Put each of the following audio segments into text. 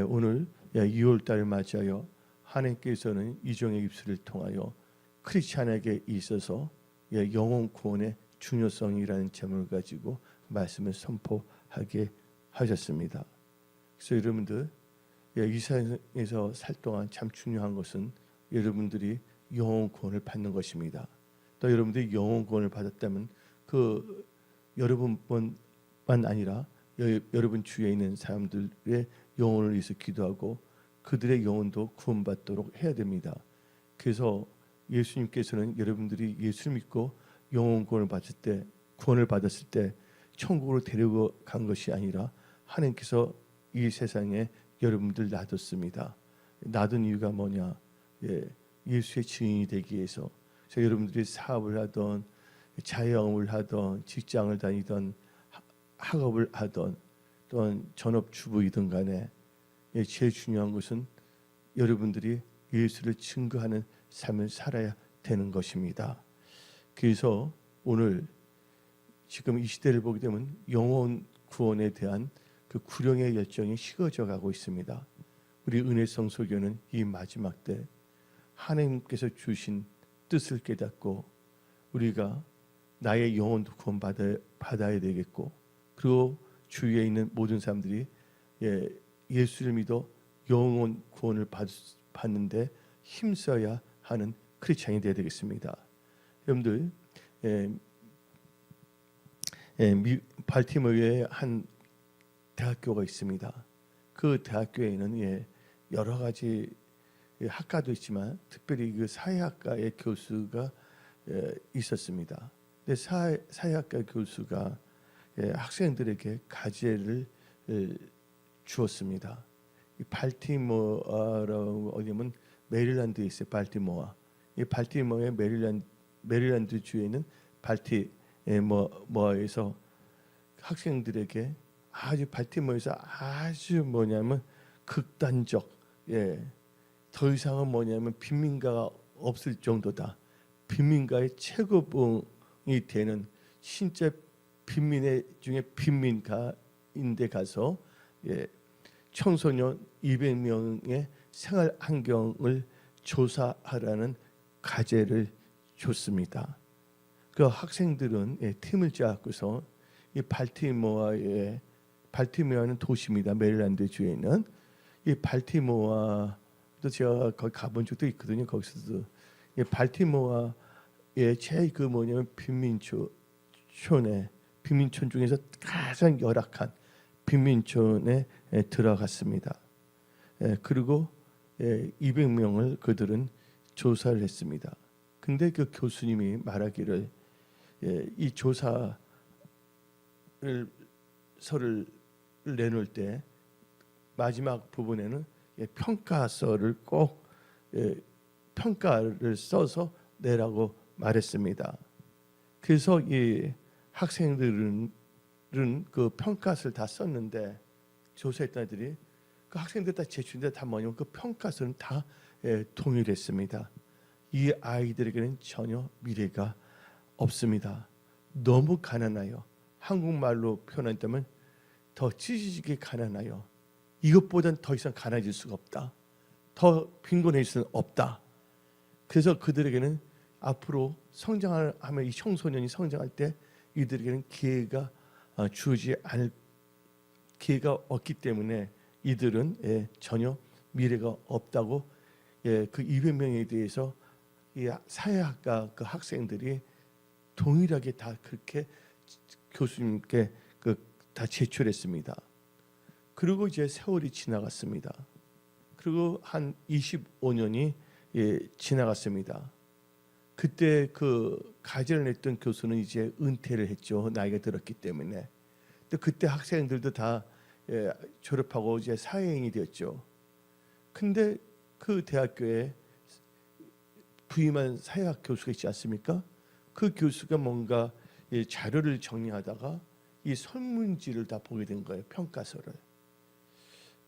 오늘 2월 달을 맞이하여 하나님께서는 이종의 입술을 통하여 크리스찬에게 있어서 영혼 구원의 중요성이라는 제목을 가지고 말씀을 선포하게 하셨습니다. 그래서 여러분들 이 세상에서 살 동안 참 중요한 것은 여러분들이 영혼 구원을 받는 것입니다. 또 여러분들이 영혼 구원을 받았다면 그 여러분뿐만 아니라 여러분 주위에 있는 사람들의 영혼을 위해서 기도하고 그들의 영혼도 구원받도록 해야 됩니다. 그래서 예수님께서는 여러분들이 예수를 믿고 영혼 구원을 받았을 때 천국으로 데리고 간 것이 아니라 하나님께서 이 세상에 여러분들 놔뒀습니다. 놔둔 이유가 뭐냐? 예수의 증인이 되기 위해서. 그래서 여러분들이 사업을 하던 자영업을 하던 직장을 다니던 학업을 하던 또는 전업주부이든 간에 제일 중요한 것은 여러분들이 예수를 증거하는 삶을 살아야 되는 것입니다. 그래서 오늘 지금 이 시대를 보게 되면 영혼 구원에 대한 그 구령의 열정이 식어져 가고 있습니다. 우리 은혜성소교는 이 마지막 때 하나님께서 주신 뜻을 깨닫고 우리가 나의 영혼도 구원받아야 되겠고, 그리고 주위에 있는 모든 사람들이 예수를 믿어 영혼 구원을 받는데 힘써야 하는 크리스찬이 되어야 되겠습니다. 여러분들 발티모어에 한 대학교가 있습니다. 그 대학교에는 여러 가지 학과도 있지만 특별히 그 사회학과의 교수가 있었습니다. 근데 사회학과 교수가 학생들에게 과제를 주었습니다. 이 발티모어라고 어디면 메릴랜드에 있어요. 발티모어. 이 발티모어의 메릴랜드 주에 있는 발티모어에서 학생들에게 발티모어에서 아주 뭐냐면 극단적, 더 이상은 뭐냐면 빈민가가 없을 정도다. 빈민가의 최고봉이 되는 진짜 빈민의 중에 빈민가인데 가서 청소년 200명의 생활 환경을 조사하라는 과제를 줬습니다. 그 학생들은 팀을 짜고서 이 발티모어는 도시입니다. 메릴랜드 주에 있는 이 발티모어도 제가 거기 가본 적도 있거든요. 거기서도 이 발티모어의 제일 그 뭐냐면 빈민촌 중에서 가장 열악한 빈민촌에 들어갔습니다. 그리고 200명을 그들은 조사를 했습니다. 근데 그 교수님이 말하기를 이 조사를 서를 내놓을 때 마지막 부분에는 평가서를 꼭 평가를 써서 내라고 말했습니다. 그래서 이 학생들은 그 평가서를 다 썼는데 조사했던 애들이 그 학생들 다 제출인데 다 뭐냐면 그 평가서는 다 동일했습니다. 이 아이들에게는 전혀 미래가 없습니다. 너무 가난해요. 한국말로 표현한다면 더 찢어지게 가난해요. 이것보다는 더 이상 가난해질 수가 없다. 더 빈곤해질 수는 없다. 그래서 그들에게는 앞으로 성장을 하면 이 청소년이 성장할 때 이들에게는 기회가 주어지지 않을 기회가 없기 때문에 이들은 전혀 미래가 없다고 그 200명에 대해서 이 사회학과 그 학생들이 동일하게 다 그렇게 교수님께 다 제출했습니다. 그리고 이제 세월이 지나갔습니다. 그리고 한 25년이 지나갔습니다. 그때 그 과제를 냈던 교수는 이제 은퇴를 했죠. 나이가 들었기 때문에. 또 그때 학생들도 다 졸업하고 이제 사회인이 되었죠. 근데 그 대학교에 부임한 사회학 교수가 있지 않습니까? 그 교수가 뭔가 자료를 정리하다가 이 설문지를 다 보게 된 거예요. 평가서를.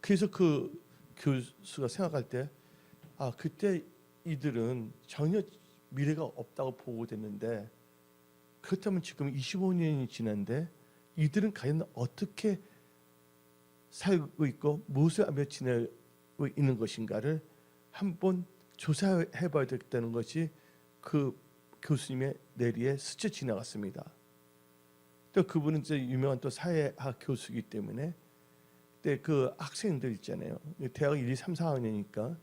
그래서 그 교수가 생각할 때 그때 이들은 전혀 미래가 없다고 보고됐는데 그렇다면 지금 25년이 지났는데 이들은 과연 어떻게 살고 있고 무엇을 하며 지내고 있는 것인가를 한번 조사해 봐야 되겠다는 것이 그 교수님의 뇌리에 스쳐 지나갔습니다. 또 그분은 이제 유명한 또 사회학 교수이기 때문에 그때 그 학생들 있잖아요. 대학 1, 2, 3, 4학년이니까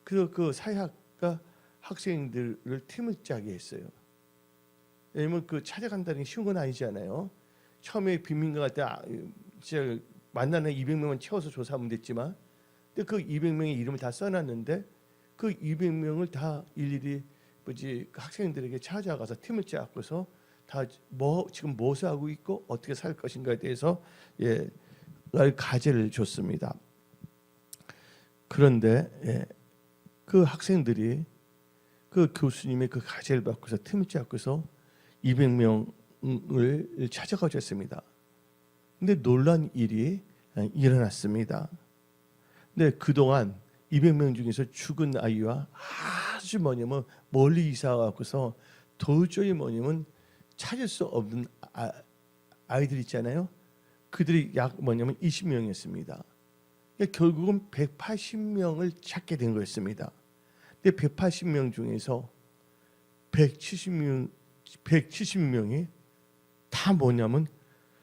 그래서 그 사회학과 학생들을 팀을 짜게 했어요. 왜냐면 그 찾아간다는 게 쉬운 건 아니잖아요. 처음에 빈민가 갈 때 진짜 만나는 200명만 채워서 조사하면 됐지만, 근데 그 200명의 이름을 다 써놨는데 그 200명을 다 일일이 뭐지 그 학생들에게 찾아가서 팀을 짜고서 다 지금 무엇을 하고 있고 어떻게 살 것인가에 대해서 과제를 줬습니다. 그런데 그 학생들이 그 교수님의 그 과제를 받고서 팀을 짜고서 200명을 찾아가자 했습니다. 근데 놀란 일이 일어났습니다. 근데 그동안 200명 중에서 죽은 아이와 아주 뭐냐면 멀리 이사 가고서 도저히 뭐냐면 찾을 수 없는 아이들 있잖아요. 그들이 약 뭐냐면 20명이었습니다. 결국은 180명을 찾게 된 거였습니다. 근데 180명 중에서 170명이 다 뭐냐면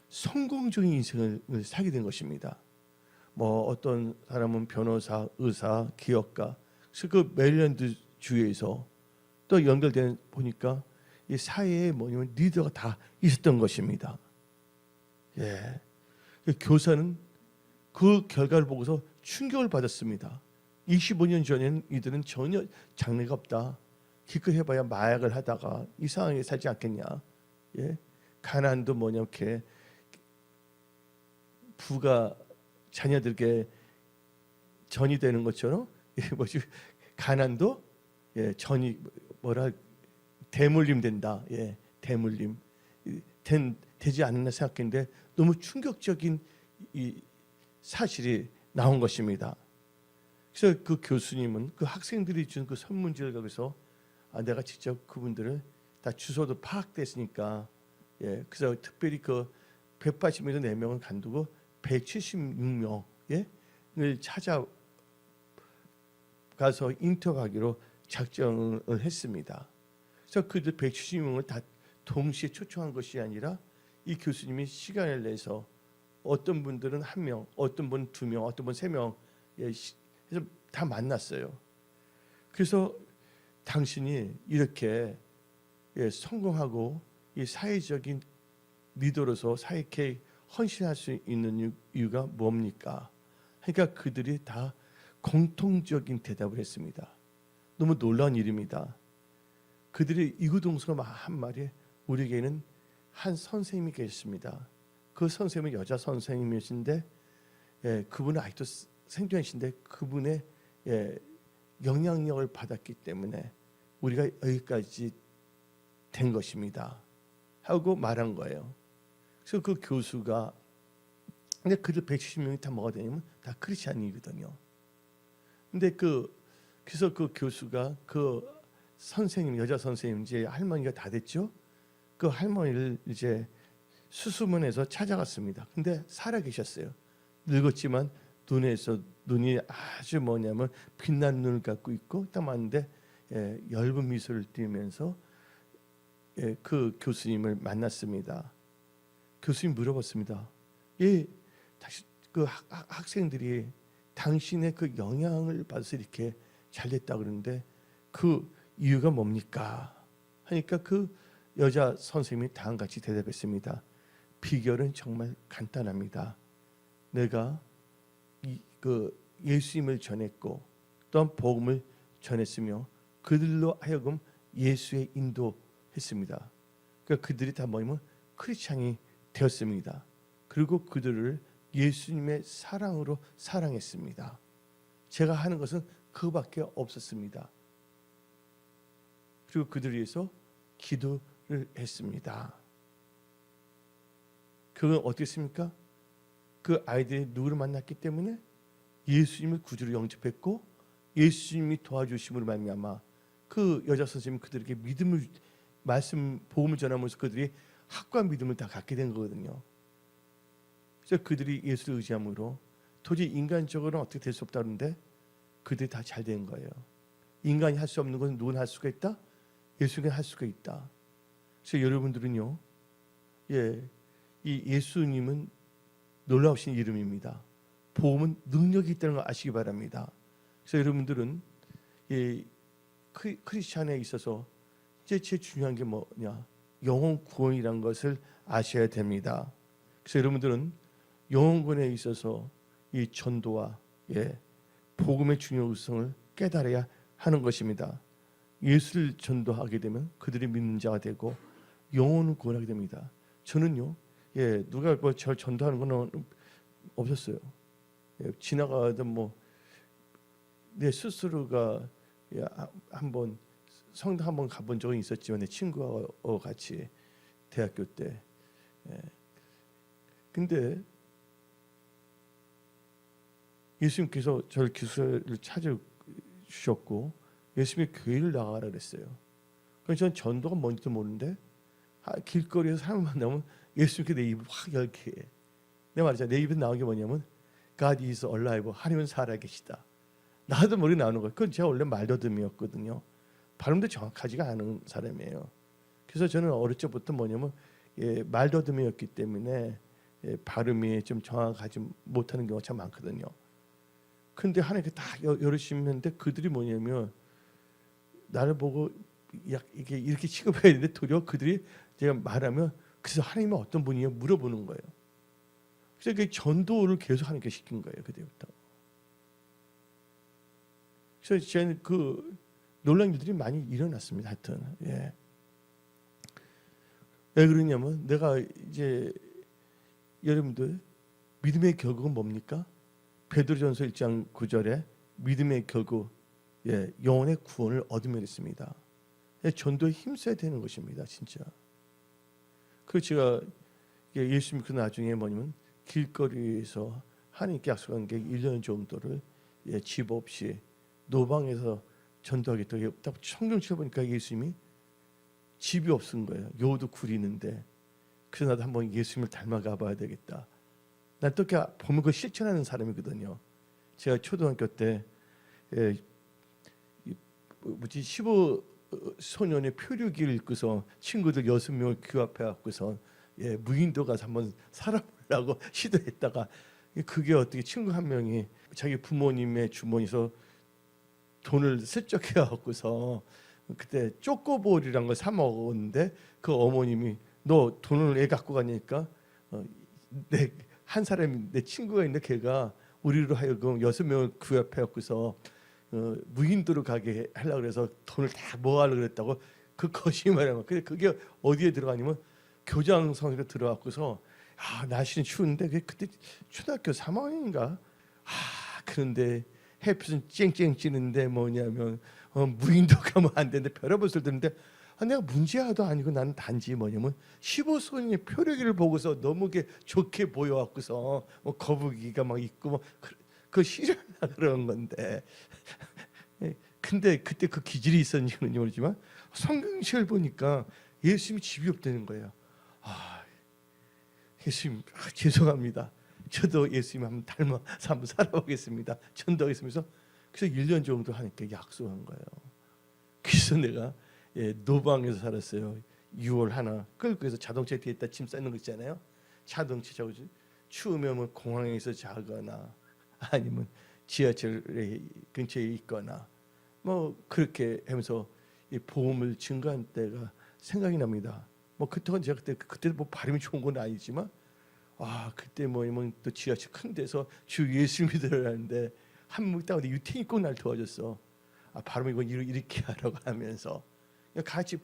성공적인 인생을 살게 된 것입니다. 뭐 어떤 사람은 변호사, 의사, 기업가, 그래서 그 메릴랜드 주에서 또 연결된 보니까 이 사회에 뭐냐면 리더가 다 있었던 것입니다. 교사는 그 결과를 보고서 충격을 받았습니다. 25년 전에는 이들은 전혀 장래가 없다. 기껏 해봐야 마약을 하다가 이상하게 살지 않겠냐. 가난도 뭐냐 이렇게 부가 자녀들에게 전이 되는 것처럼 뭐지 가난도 전이 뭐라 대물림 된다. 대물림 되지 않나 생각했는데 너무 충격적인 이 사실이 나온 것입니다. 그래서 그 교수님은 그 학생들이 준 그 설문지를 가지고서 내가 직접 그분들을 다 주소도 파악됐으니까 그래서 특별히 그 180명에서 4명을 간두고 176명을 찾아가서 인터뷰하기로 작정을 했습니다. 그래서 그들 176명을 다 동시에 초청한 것이 아니라 이 교수님이 시간을 내서 어떤 분들은 1명, 어떤 분은 2명, 어떤 분은 3명 그래서 다 만났어요. 그래서 당신이 이렇게 성공하고 이 사회적인 리더로서 사회에 헌신할 수 있는 이유가 뭡니까? 그러니까 그들이 다 공통적인 대답을 했습니다. 너무 놀라운 일입니다. 그들이 이구동성으로 한 말이 우리에게는 한 선생님이 계십니다. 그 선생님은 여자 선생님이신데 그분은 아직도 생존이신데 그분의 영향력을 받았기 때문에 우리가 여기까지 된 것입니다. 하고 말한 거예요. 그래서 그 교수가 근데 그들 170명이 다 뭐가 되냐면 다 크리스찬이거든요. 근데 그래서 그 교수가 그 선생님 여자 선생님 이제 할머니가 다 됐죠. 그 할머니를 이제 수수문에서 찾아갔습니다. 근데 살아 계셨어요. 늙었지만 눈이 아주 뭐냐면 빛나는 눈을 갖고 있고 딱 맞는데 엷은 미소를 띠면서 그 교수님을 만났습니다. 교수님 물어봤습니다. 다시 그 학생들이 당신의 그 영향을 받아서 이렇게 잘 됐다 그러는데 그 이유가 뭡니까? 하니까 그 여자 선생님이 다음과 같이 대답했습니다. 비결은 정말 간단합니다. 내가 그 예수님을 전했고 또한 복음을 전했으며 그들로 하여금 예수의 인도했습니다. 그러니까 그들이 다 뭐냐면 크리스찬이 되었습니다. 그리고 그들을 예수님의 사랑으로 사랑했습니다. 제가 하는 것은 그밖에 없었습니다. 그리고 그들을 위해서 기도를 했습니다. 그건 어떻게 했습니까? 그 아이들이 누구를 만났기 때문에 예수님을 구주로 영접했고 예수님이 도와주심으로 말미암아 그 여자 선생님이 그들에게 믿음을 말씀 복음을 전하면서 그들이 학과 믿음을 다 갖게 된 거거든요. 그래서 그들이 예수를 의지함으로 도저히 인간적으로는 어떻게 될 수 없다는데 그들이 다 잘 된 거예요. 인간이 할 수 없는 것은 누구나 할 수가 있다? 예수님이 할 수가 있다. 그래서 여러분들은요, 이 예수님은 놀라우신 이름입니다. 복음은 능력이 있다는 걸 아시기 바랍니다. 그래서 여러분들은 크리스찬에 있어서 이제 제일 중요한 게 뭐냐? 영혼 구원이라는 것을 아셔야 됩니다. 그래서 여러분들은 영혼 구원에 있어서 이 전도와 복음의 중요성을 깨달아야 하는 것입니다. 예수를 전도하게 되면 그들이 믿는 자가 되고 영혼을 구원하게 됩니다. 저는요, 누가 저 전도하는 건 없었어요. 지나가던 내 스스로가 한번 성당 한번 가본 적은 있었지만 내 친구와 같이 대학교 때. 근데 예수님께서 저를 기술을 찾아주셨고 예수님의 교회를 나가라 그랬어요. 그래서 저는 전도가 뭔지도 모르는데 길거리에서 사람 만나면 예수님께 내 입을 확 열게 해. 내가 말했잖아. 내 입에 나온 게 뭐냐면 God is alive. 하나님은 살아계시다. 나도 모르게 나오는 거예요. 그건 제가 원래 말더듬이었거든요. 발음도 정확하지가 않은 사람이에요. 그래서 저는 어릴 적부터 뭐냐면 말더듬이었기 때문에 발음이 좀 정확하지 못하는 경우가 참 많거든요. 근데 하나님께 다 열으시는데 그들이 뭐냐면 나를 보고 이게 이렇게 취급해야 되는데 도리어 그들이 제가 말하면 그래서 하나님은 어떤 분이에요? 물어보는 거예요. 그래서 그 전도를 계속 하나님께 시킨 거예요. 그때부터. 그래서 저는 그 놀라운 일들이 많이 일어났습니다. 하여튼 왜 그러냐면 내가 이제 여러분들 믿음의 결국은 뭡니까? 베드로전서 1장 9절에 믿음의 결국 영혼의 구원을 얻으면 있습니다. 전도에 힘써야 되는 것입니다. 진짜. 그 제가 예수님 그 나중에 뭐냐면 길거리에서 하나님께 약속한 게 1년 정도를 집 없이 노방에서 전도하겠다고 딱 성경 쳐보니까 예수님이 집이 없은 거예요. 요도 구리는데 그래서 나도 한번 예수님을 닮아가 봐야 되겠다. 난 또 이렇게 보면 그 실천하는 사람이거든요. 제가 초등학교 때 15 소년의 표류기를 읽고서 친구들 6명을 규합해 갖고서 무인도 가서 한번 살아보려고 시도했다가 그게 어떻게 친구 한 명이 자기 부모님의 주머니에서 돈을 슬쩍 해갖고서 그때 쪼꼬볼이란 걸 사 먹었는데 그 어머님이 너 돈을 애 갖고 가니까 내 한 사람이 내 친구가 있는데 걔가 우리로 하여금 6명을 구합해갖고서 무인도로 가게 하려고 그래서 돈을 다 모아하려고 그랬다고 그 거짓말이야. 근데 그게 어디에 들어가냐면 교장성으로 들어갔고서 날씨는 추운데 그때 초등학교 3학년인가 그런데 햇빛은 쨍쨍 찌는데 뭐냐면 무인도 가면 안 되는데 별의별 소리 듣는데 내가 문제아도 아니고 나는 단지 뭐냐면 15소년의 표류기를 보고서 너무 좋게 보여갖고서 거북이가 막 있고 그 싫어나 그런 건데 근데 그때 그 기질이 있었는지 모르지만 성경책을 보니까 예수님이 집이 없다는 거예요. 예수님 죄송합니다. 저도 예수님 한번 닮아서 한번 살아보겠습니다. 전도하겠습니다. 그래서 1년 정도 하니까 약속한 거예요. 그래서 내가 노방에서 살았어요. 6월 하나 끌고 해서 자동차 뒤에다 짐 쌓는 거 있잖아요. 자동차 자고 추우면 공항에서 자거나 아니면 지하철 근처에 있거나 그렇게 하면서 이 보험을 증거한 때가 생각이 납니다. 그때는 제가 그때 발음이 좋은 건 아니지만 그때 뭐냐면 또 지하철 큰 데서 주 예수 믿으라는데 한국 딱 유태인 입고 날 도와줬어. 발음 이거 이렇게 하라고 하면서 같이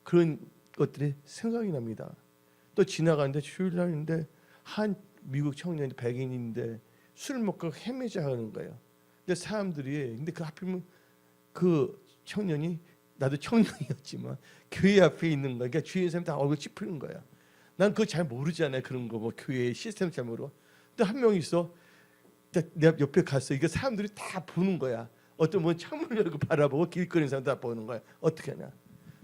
그런 것들이 생각이 납니다. 또 지나가는데 주일날인데 한 미국 청년이 백인인데 술 먹고 헤매자 하는 거예요. 근데 사람들이 근데 그 하필이면 그 청년이 나도 청년이었지만 교회 앞에 있는 거야. 그러니까 주위에 사람이 다 얼굴 찌푸리는 거야. 난 그거 잘 모르잖아요. 그런 거 교회 시스템 잘 모르고. 근데 한 명 있어. 내가 옆에 갔어. 이게 사람들이 다 보는 거야. 어떤 창문 열고 바라보고 길거리 사람 다 보는 거야. 어떻게 하냐?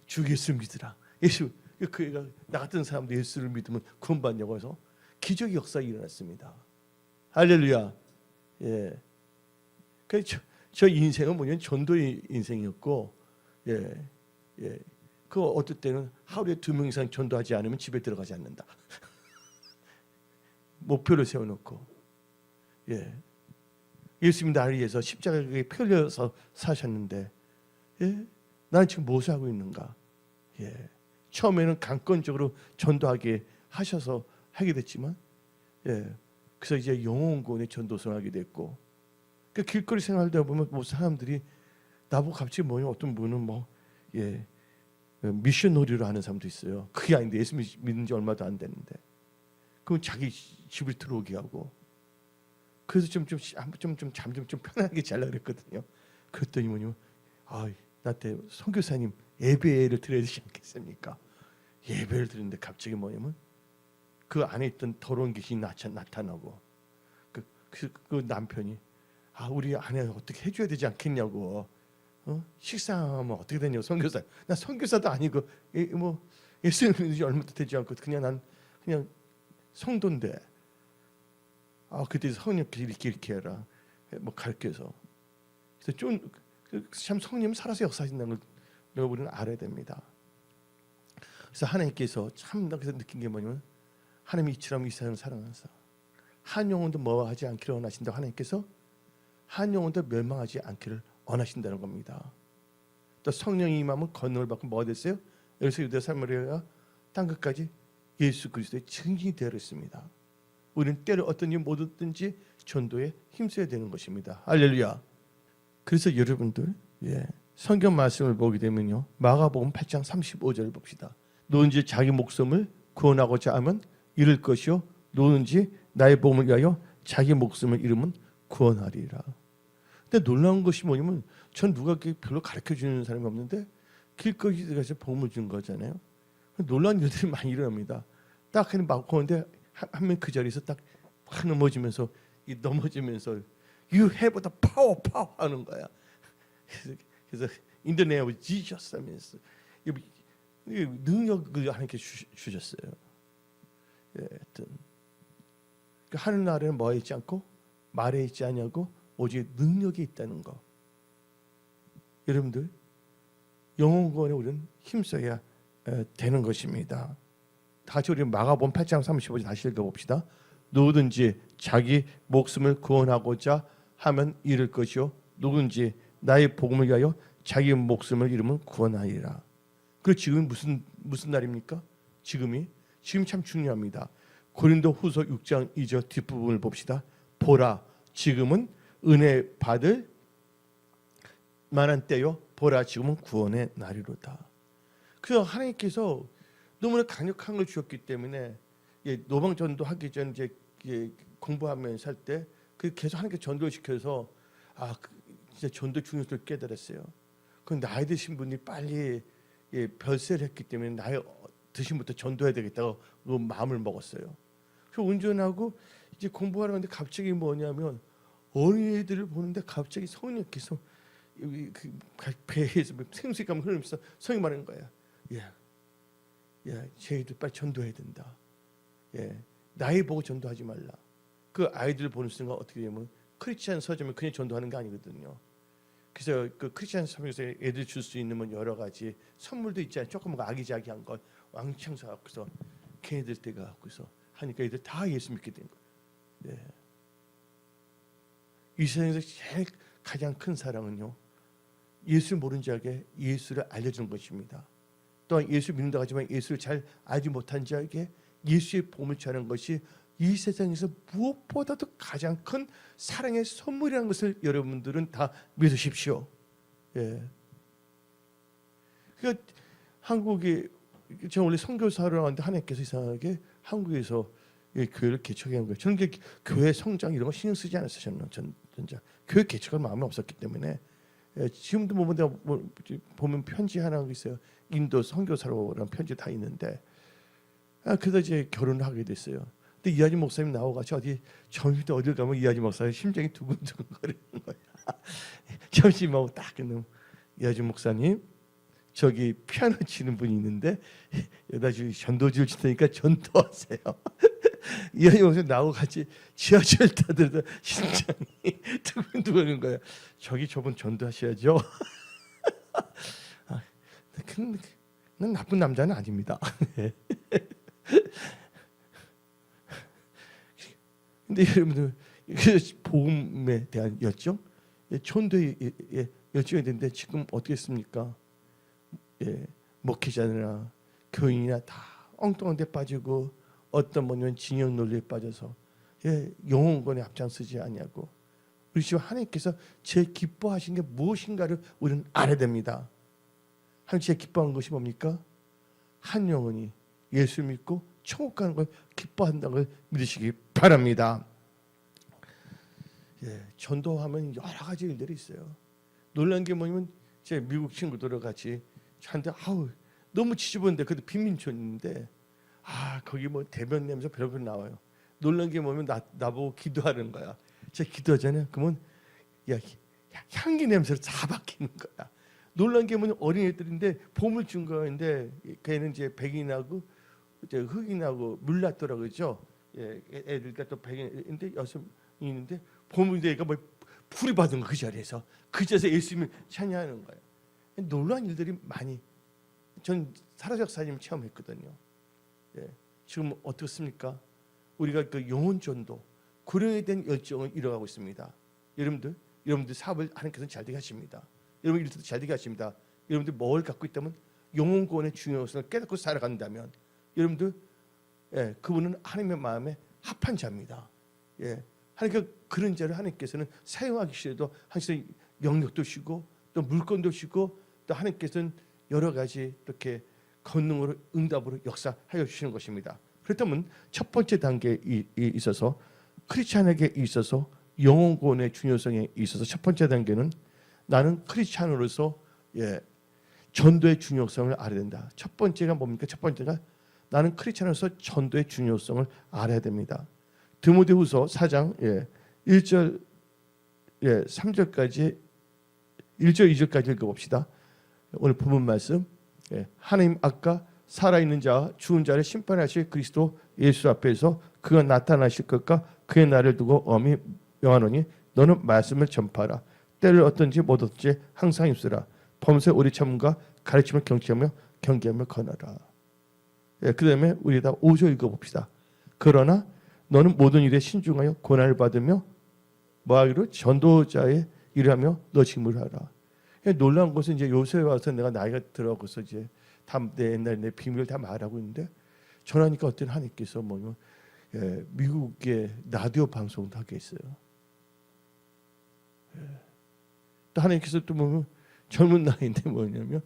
주 예수 믿으라. 예수 그 애가 나 같은 사람도 예수를 믿으면 구원받냐고 해서 기적의 역사가 일어났습니다. 할렐루야. 예. 저 인생은 뭐냐면 전도의 인생이었고, 예, 예. 그 어떨 때는 하루에 2명 이상 전도하지 않으면 집에 들어가지 않는다. 목표를 세워놓고, 예. 예수님이 나를 위해서 십자가에 피 흘려서 사셨는데, 예. 나는 지금 무엇을 하고 있는가? 예. 처음에는 강권적으로 전도하게 하셔서 하게 됐지만, 예. 그래서 이제 영혼 구원의 전도서를 하게 됐고, 그 길거리 생활다 보면 뭐 사람들이 나보고 갑자기 뭐냐, 어떤 분은 뭐 예, 미셔너리로 하는 사람도 있어요. 그게 아닌데 예수 믿는 지 얼마도 안 됐는데, 그럼 자기 집을 들어오게 하고, 그래서 좀 잠 좀 편하게 잘라 그랬거든요. 그랬더니 뭐냐면 나한테 선교사님 예배를 드려야 되지 않겠습니까? 예배를 드리는데 갑자기 뭐냐면 그 안에 있던 더러운 귀신이 나타나고, 그 남편이 우리 아내 어떻게 해줘야 되지 않겠냐고, 식사하면 어떻게 되냐고. 선교사, 나 선교사도 아니고 뭐 예수님 믿은 지 얼마도 되지 않고 그냥 성도인데, 그때 성령께서 이렇게 해라, 뭐 가르쳐서. 그래서 참 성령님 살아서 역사하신다는 걸 여러분은 알아야 됩니다. 그래서 하나님께서 참 그래서 느낀 게 뭐냐면, 하나님이 이처럼 이 세상을 사랑하사 한 영혼도 뭐하지 않기를 원하신다. 하나님께서 한 영혼도 멸망하지 않기를 원하신다는 겁니다. 또 성령이 임하면 권능을 받고 뭐가 됐어요? 여기서 유대 사마리아 땅 끝까지 예수 그리스도의 증인이 되어 있습니다. 우리는 때를 어떤 일 뭐든지 전도에 힘써야 되는 것입니다. 할렐루야. 그래서 여러분들, 성경 말씀을 보게 되면요, 마가복음 8장 35절을 봅시다. 누군지 자기 목숨을 구원하고자 하면 잃을 것이요, 누군지 나의 복음을 위하여 자기 목숨을 잃으면 구원하리라. 근데 놀라운 것이 뭐냐면, 전 누가 별로 가르쳐주는 사람이 없는데 길거리에 가서 복음을 준 거잖아요. 놀라운 일들이 많이 일어납니다. 딱 그냥 막 보는데 한 명 그 자리에서 딱 넘어지면서 You have the power 하는 거야. 그래서 in the name of Jesus 하면서 능력을 하나님께 주셨어요. 하여튼 하늘 나라에는 뭐에 있지 않고 말에 있지 않냐고, 오직 능력이 있다는 거. 여러분들, 영혼 구원에 우리는 힘써야 되는 것입니다. 다시 우리 마가복음 8장 35절 다시 읽어봅시다. 누구든지 자기 목숨을 구원하고자 하면 잃을 것이요, 누구든지 나의 복음을 위하여 자기 목숨을 잃으면 구원하리라. 그 지금 무슨 날입니까? 지금 참 중요합니다. 고린도후서 6장 2절 뒷부분을 봅시다. 보라, 지금은 은혜 받을 만한 때요, 보라 지금은 구원의 날이로다. 그래서 하나님께서 너무나 강력한 걸 주셨기 때문에, 노방 전도하기 전 이제 공부하면서 할 때 계속 하나님께 전도를 시켜서 진짜 전도 중요성을 깨달았어요. 그 나이 드신 분이 빨리 별세를 했기 때문에 나이 드신부터 전도해야 되겠다고 그 마음을 먹었어요. 그래서 운전하고 이제 공부하러 갔는데 갑자기 뭐냐면, 어린이들을 보는데 갑자기 성령께서 그 배에서 생수감을 흐르면서 성이 말하는 거야. 쟤들 빨리 전도해야 된다. 나이 보고 전도하지 말라. 그 아이들 보는 순간 어떻게 되면 크리스찬 서점을 그냥 전도하는 게 아니거든요. 그래서 그 크리스찬 서점에서 애들 줄 수 있는 뭐 여러 가지 선물도 있잖아요. 조금 아기자기한 걸 왕창 사갖고서 걔네들 때가 갖고서 하니까 애들 다 예수 믿게 된 거예요. 이 세상에서 제일 가장 큰 사랑은요, 예수를 모른 자에게 예수를 알려주는 것입니다. 또한 예수 믿는다고 하지만 예수를 잘 알지 못한 자에게 예수의 복음을 전하는 것이 이 세상에서 무엇보다도 가장 큰 사랑의 선물이라는 것을 여러분들은 다 믿으십시오. 그러니까 한국에, 제가 원래 선교사를 하는데 하나님께서 이상하게 한국에서 교회를 개척한 거예요. 저는 교회 성장 이런 거 신경 쓰지 않았어요. 저는 교회 개척할 마음이 없었기 때문에. 지금도 보면 편지 하나 있어요. 인도 선교사로라는 편지 다 있는데, 그래서 이제 결혼을 하게 됐어요. 근데 이하지 목사님 나와가지고 점심때 어딜 가면 이하지 목사님 심장이 두근두근 거리는 거야. 점심하고 딱 그냥, 이하지 목사님 저기 피아노 치는 분이 있는데 여기다 전도지를 칠 테니까 전도하세요. 여기서 나하고 같이 지하철 타들다 심장이 두근두근한 거야. 저기 저분 전도하셔야죠. 난 나쁜 남자는 아닙니다. 근데 여러분들 복음에 대한 열정, 전도의 열정이 되는데 지금 어떻게 했습니까? 목회자나 교인이나 다 엉뚱한 데 빠지고 어떤 뭐냐면 진영 논리에 빠져서 영혼권에 앞장서지 아니하고 우리 지금 하나님께서 제일 기뻐하신 게 무엇인가를 우리는 알아야 됩니다. 하나님 제일 기뻐하는 것이 뭡니까? 한 영혼이 예수 믿고 천국 가는 걸 기뻐한다는 걸 믿으시기 바랍니다. 전도하면 여러 가지 일들이 있어요. 놀란 게 뭐냐면 제 미국 친구들과 같이 저한테 너무 지저분한데 그래도 빈민촌인데 거기 뭐 대변 냄새 별별 나와요. 놀란 게 뭐냐면 나보고 기도하는 거야. 제가 기도하잖아요. 그러면 향기 냄새로 다 바뀌는 거야. 놀란 게 뭐냐면 어린애들인데 보물 준 거인데 걔는 이제 백인하고 이제 흑인하고 물라또라고 그러죠. 애들과 또 백인인데 여섯 있는데 보물인데 얘가 뭐 풀이 받은 거 그 자리에서 예수님을 찬양하는 거예요. 놀라운 일들이 많이 전 사라적 사님 체험했거든요. 지금 어떻습니까? 우리가 그 영혼 전도, 구령에 대한 열정을 잃어가고 있습니다. 여러분들 사업을 하나님께서는 잘 되게 하십니다. 여러분 일도 잘 되게 하십니다. 여러분들 뭘 갖고 있다면 영혼 구원의 중요성을 깨닫고 살아간다면 여러분들 그분은 하나님의 마음에 합한 자입니다. 하나님께 그런 자를 하나님께서는 사용하기 싫어도 하나님께서 영역도 주시고 또 물건도 주시고 또 하나님께서는 여러 가지 이렇게 권능으로 응답으로 역사하여 주시는 것입니다. 그렇다면 첫 번째 단계에 있어서 크리스찬에게 있어서 영혼 구원의 중요성에 있어서 첫 번째 단계는 나는 크리스찬으로서 전도의 중요성을 알아야 된다. 첫 번째가 뭡니까? 첫 번째가 나는 크리스찬으로서 전도의 중요성을 알아야 됩니다. 디모데후서 4장 1절 3절까지 1절 2절까지 읽어봅시다. 오늘 본문 말씀 하나님 아까 살아있는 자와 죽은 자를 심판하실 그리스도 예수 앞에서 그가 나타나실 것과 그의 날을 두고 엄히 명하노니 너는 말씀을 전파하라. 때를 어떤지 못 어떤지 항상 힘쓰라. 범세 오래 참음과 가르침을 경계하며 권하라. 그 다음에 우리 다 5절 읽어봅시다. 그러나 너는 모든 일에 신중하여 고난을 받으며 뭐하기로 전도자의 일을 하며 너 직무를 하라. 놀라운 것은 이제 요새 와서 내가 나이가 들어가서 이제 내 옛날 내 비밀을 다 말하고 있는데 전하니까 어떤 하나님께서 뭐냐면 미국의 라디오 방송도 하게 했어요. 또 하나님께서 또 보면 젊은 나이인데 뭐냐면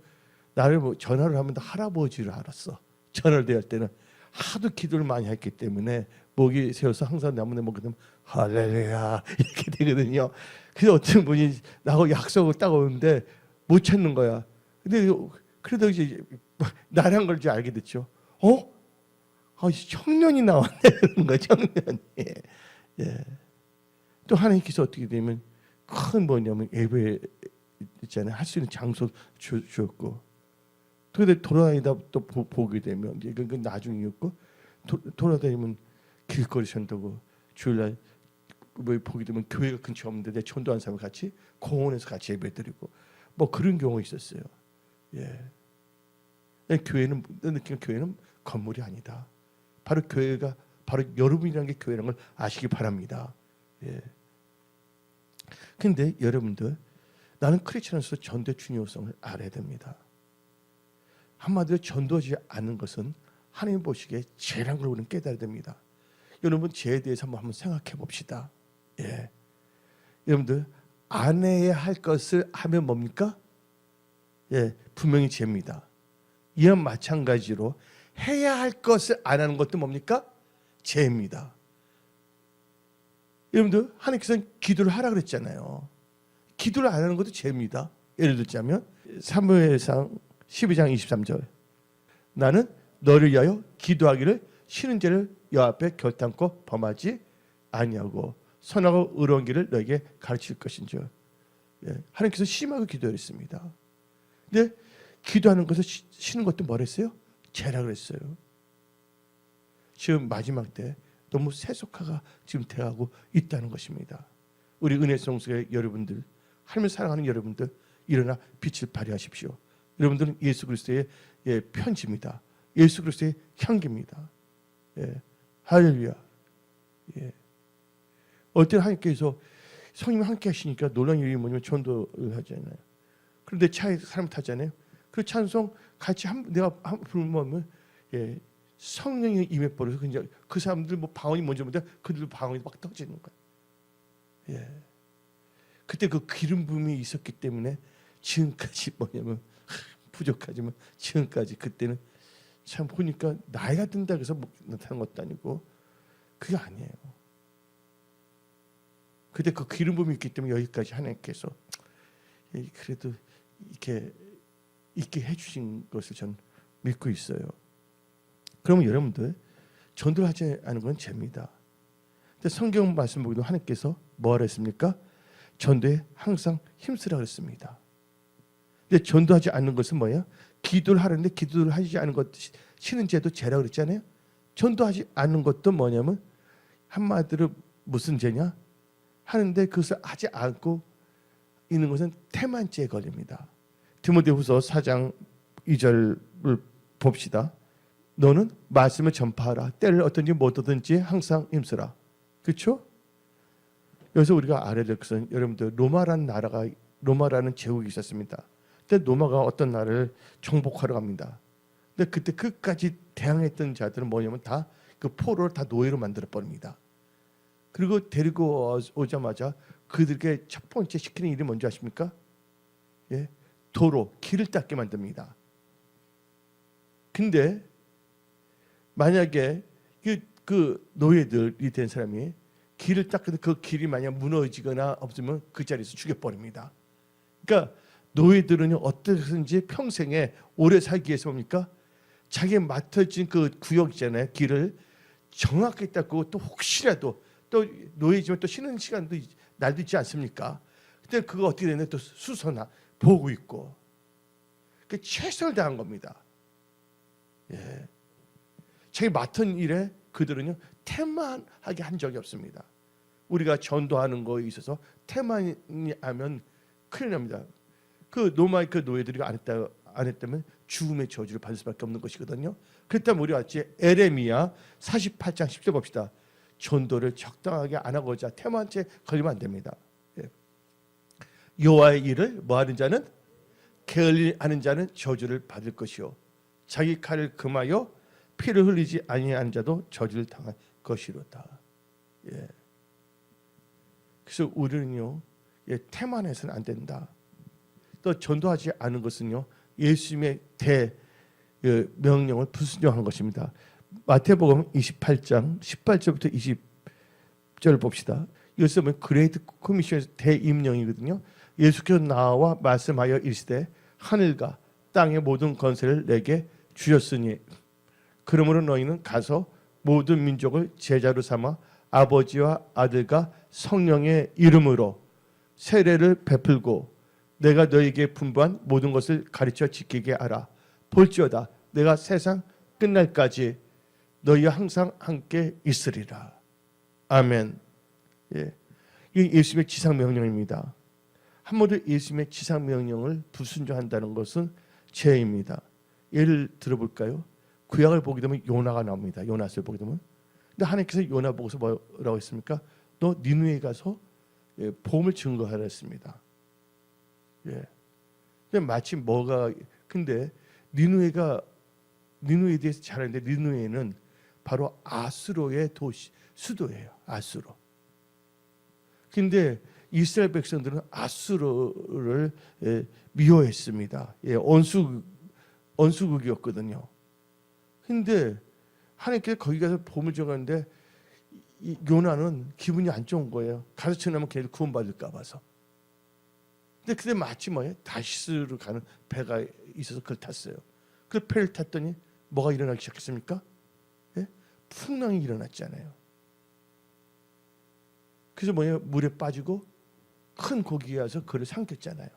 나를 전화를 하면 할아버지를 알았어. 전화를 대할 때는 하도 기도를 많이 했기 때문에 목이 세워서 항상 나무에 먹으면 할렐루야 이렇게 되거든요. 그래서 어떤 분이 나하고 약속을 딱 오는데 못 찾는 거야. 근데 그래도 이제 나란 걸 알게 됐죠. 청년이 나왔네 그런 거 청년이. 또 하나님께서 어떻게 되면 큰 뭐냐면 예배 있잖아요. 할 수 있는 장소 주었고. 근데 돌아다니다 또 보게 되면 이건 나중이었고 돌아다니면 길거리 전도고 주일날 뭐 보게 되면 교회가 근처 없는데 내 전도한 사람 같이 공원에서 같이 예배드리고 뭐 그런 경우가 있었어요. 교회는 느끼는 교회는 건물이 아니다. 바로 교회가 바로 여러분이라는 게 교회라는 걸 아시기 바랍니다. 근데 여러분들 나는 크리스천으로서 전도의 중요성을 알아야 됩니다. 한마디로 전도하지 않는 것은 하나님 보시기에 죄란 걸 우리는 깨달아야 됩니다. 여러분 죄에 대해서 한번 생각해 봅시다. 여러분들 안 해야 할 것을 하면 뭡니까? 분명히 죄입니다. 이와 마찬가지로 해야 할 것을 안 하는 것도 뭡니까? 죄입니다. 여러분들 하나님께서는 기도를 하라 그랬잖아요. 기도를 안 하는 것도 죄입니다. 예를 들자면 사무엘상 12장 23절 나는 너를 위하여 기도하기를 싫은 죄를 여호와 앞에 결단코 범하지 아니하고 선하고 의로운 길을 너에게 가르칠 것인즉 하나님께서 심하게 기도했습니다. 근데 기도하는 것을 싫은 것도 뭐랬어요? 죄라 그랬어요. 지금 마지막 때 너무 세속화가 지금 돼가고 있다는 것입니다. 우리 은혜성수의 여러분들, 하나님을 사랑하는 여러분들, 일어나 빛을 발휘하십시오. 여러분들은 예수 그리스도의 편지입니다. 예수 그리스도의 향기입니다. 할렐루야. 어떨 때 하나님께서 성령이 함께 하시니까 놀라운 일이 뭐냐면 전도를 하잖아요. 그런데 차에 사람 타잖아요. 그 찬송 같이 내가 부르면 성령이 임해 버려서 그냥 그 사람들 뭐 방언이 뭔지 모르는데 그들도 방언이 막 터지는 거예요. 그때 그 기름 부음이 있었기 때문에 지금까지 뭐냐면 부족하지만 지금까지 그때는 참 보니까 나이가 든다 그래서 나타난 것도 아니고 그게 아니에요. 그때 그 기름 부음이 있기 때문에 여기까지 하나님께서 그래도 이렇게 있게 해주신 것을 저는 믿고 있어요. 그러면 여러분들 전도를 하지 않은 건 죄입니다. 근데 성경 말씀 보기도 하나님께서 뭐하라 했습니까? 전도에 항상 힘쓰라 그랬습니다. 근데 전도하지 않는 것은 뭐예요? 기도를 하는데 기도를 하지 않은 것 쉬는 죄도 죄라 그랬잖아요. 전도하지 않는 것도 뭐냐면 한마디로 무슨 죄냐? 하는데 그것을 하지 않고 있는 것은 태만죄에 걸립니다. 디모데후서 4장 2절을 봅시다. 너는 말씀을 전파하라. 때를 어떤지 못하든지 항상 힘쓰라. 그렇죠? 여기서 우리가 알아야 될 것은 여러분들 로마라는 제국이 있었습니다. 근데 로마가 어떤 나라를 정복하러 갑니다. 근데 그때 끝까지 대항했던 자들은 뭐냐면 다 그 포로를 다 노예로 만들어 버립니다. 그리고 데리고 오자마자 그들에게 첫 번째 시키는 일이 뭔지 아십니까? 도로, 길을 닦게 만듭니다. 근데 만약에 그 노예들이 된 사람이 길을 닦는데 그 길이 만약 무너지거나 없으면 그 자리에서 죽여버립니다. 그러니까 노예들은 어떻게든지 평생에 오래 살기 위해서 뭡니까? 자기가 맡아진 그 구역 있잖아요. 길을 정확히 닦고 또 혹시라도 또 노예지만 또 쉬는 시간도 날도 있지 않습니까? 근데 그거 어떻게 되냐? 또 수선화 보고 있고 그 최선을 다한 겁니다. 자기 맡은 일에 그들은요 태만하게 한 적이 없습니다. 우리가 전도하는 거에 있어서 태만이 하면 큰일 납니다. 그 로마의 그 노예들이 안 했다면 죽음의 저주를 받을 수밖에 없는 것이거든요. 그렇다면 우리 같이 에레미야 48장 10절 봅시다. 전도를 적당하게 안 하고자 태만죄 걸리면 안 됩니다. 여호와의 일을 뭐하는 자는 게을리하는 자는 저주를 받을 것이요 자기 칼을 금하여 피를 흘리지 아니하는 자도 저주를 당할 것이로다. 그래서 우리는요 태만해서는 안 된다. 또 전도하지 않은 것은요 예수님의 명령을 불순종한 것입니다. 마태복음 28장 18절부터 20절 봅시다. 이것을 보면 그레이트 커미션의 대임령이거든요. 예수께서 나와 말씀하여 이르시되 하늘과 땅의 모든 권세를 내게 주셨으니 그러므로 너희는 가서 모든 민족을 제자로 삼아 아버지와 아들과 성령의 이름으로 세례를 베풀고 내가 너희에게 분부한 모든 것을 가르쳐 지키게 하라. 볼지어다 내가 세상 끝날까지 너희와 항상 함께 있으리라. 아멘. 이 예수님의 지상 명령입니다. 한 번도 예수님의 지상 명령을 불순종한다는 것은 죄입니다. 예를 들어볼까요? 구약을 보게 되면 요나가 나옵니다. 요나서를 보게 되면. 근데 하나님께서 요나 보고서 뭐라고 했습니까? 너 니느웨에 가서 복음을 증거하라 했습니다. 근데 마침 근데 니느웨에 대해서 잘 아는데 니느웨는 바로 아수르의 수도예요. 아수르. 근데 이스라엘 백성들은 아수르를 미워했습니다. 원수국이었거든요. 근데 하나님께서 거기 가서 복음을 전하는데 요나는 기분이 안 좋은 거예요. 가르쳐내면 걔를 구원받을까 봐서. 근데 그때 마침 다시스로 가는 배가 있어서 그걸 탔어요. 그 배를 탔더니 뭐가 일어나기 시작했습니까? 풍랑이 일어났잖아요. 그래서 물에 빠지고 큰 고기가 와서 그를 삼켰잖아요.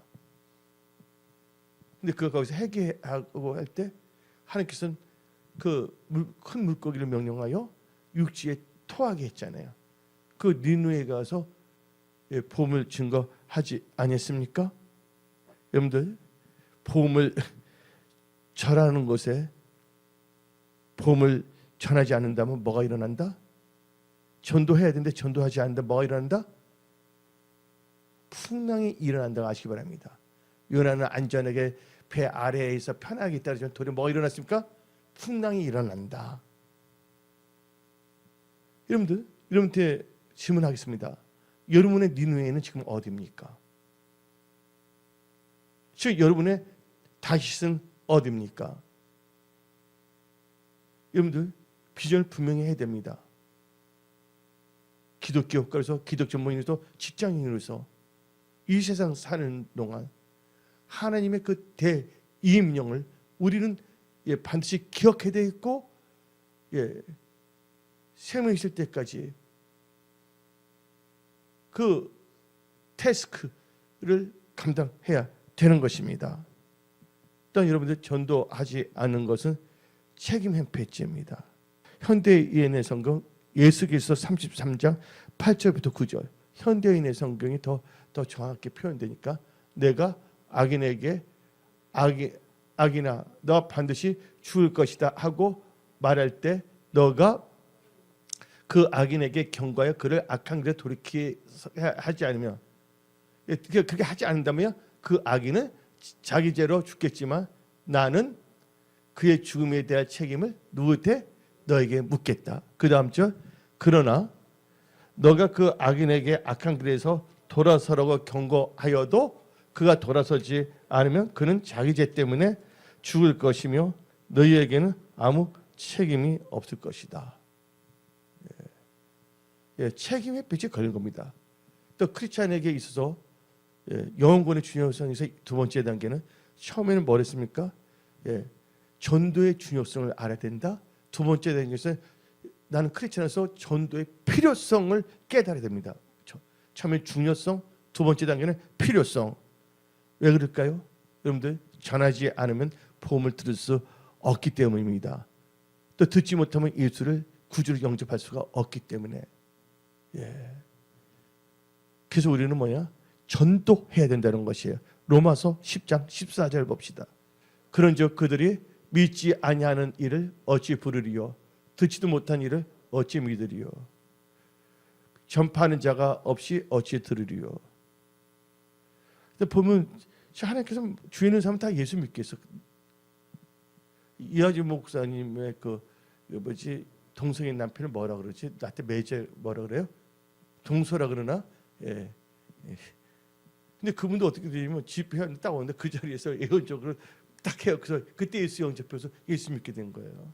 근데 그가 거기서 회개하고 할 때 하나님께서는 그 큰 물고기를 명령하여 육지에 토하게 했잖아요. 그 니누에 가서 복음을 증거하지 아니했습니까? 여러분들 복음을 전하는 곳에 복음을 전하지 않는다면 뭐가 일어난다? 전도해야 되는데 전도하지 않는다 뭐가 일어난다? 풍랑이 일어난다고 아시기 바랍니다. 요나는 안전하게 배 아래에 있어 편하게 있다가 도리어 뭐가 일어났습니까? 풍랑이 일어난다. 여러분한테 질문하겠습니다. 여러분의 니누에는 지금 어디입니까? 즉 여러분의 다윗은 어디입니까? 여러분들 비전을 분명히 해야 됩니다. 기독교 국가로서 기독 전문인으로서 직장인으로서 이 세상 사는 동안 하나님의 그 대이임령을 우리는 반드시 기억해야 되겠고 생명 있을 때까지 그 태스크를 감당해야 되는 것입니다. 또 여러분들 전도하지 않는 것은 책임 회피죄입니다. 현대인의 성경 예수기서 33장 8절부터 9절 현대인의 성경이 더 정확하게 표현되니까 내가 악인에게 악이나 너 반드시 죽을 것이다 하고 말할 때 너가 그 악인에게 경고하여 그를 악한 길에 돌이키게 하지 않으면 그렇게 하지 않는다면 그 악인은 자기 죄로 죽겠지만 나는 그의 죽음에 대한 책임을 누구한테? 너에게 묻겠다. 그 다음 절 그러나 너가 그 악인에게 악한 길에서 돌아서라고 경고하여도 그가 돌아서지 않으면 그는 자기 죄 때문에 죽을 것이며 너희에게는 아무 책임이 없을 것이다. 책임 회피죄 걸린 겁니다. 또 크리스찬에게 있어서 영혼권의 중요성에서 두 번째 단계는 처음에는 뭐 했습니까? 전도의 중요성을 알아야 된다. 두 번째 단계에서 나는 크리스찬으로서 전도의 필요성을 깨달아야 됩니다. 처음에 중요성, 두 번째 단계는 필요성. 왜 그럴까요? 여러분들 전하지 않으면 복음을 들을 수 없기 때문입니다. 또 듣지 못하면 예수를 구주로 영접할 수가 없기 때문에 그래서 우리는 뭐냐? 전도해야 된다는 것이에요. 로마서 10장 14절 봅시다. 그런즉 그들이 믿지 아니하는 일을 어찌 부르리요? 듣지도 못한 일을 어찌 믿으리요? 전파하는 자가 없이 어찌 들으리요? 근데 보면 하나님께서 주위 있는 사람 다 예수 믿겠어. 이하지 목사님의 동성애 남편을 뭐라 그러지? 나한테 매제 뭐라 그래요? 동서라 그러나? 근데 그분도 어떻게 되냐면 집회 딱 오는데 그 자리에서 예언적으로 딱 해요. 그래서 그때 예수 영접해서 예수 믿게 된 거예요.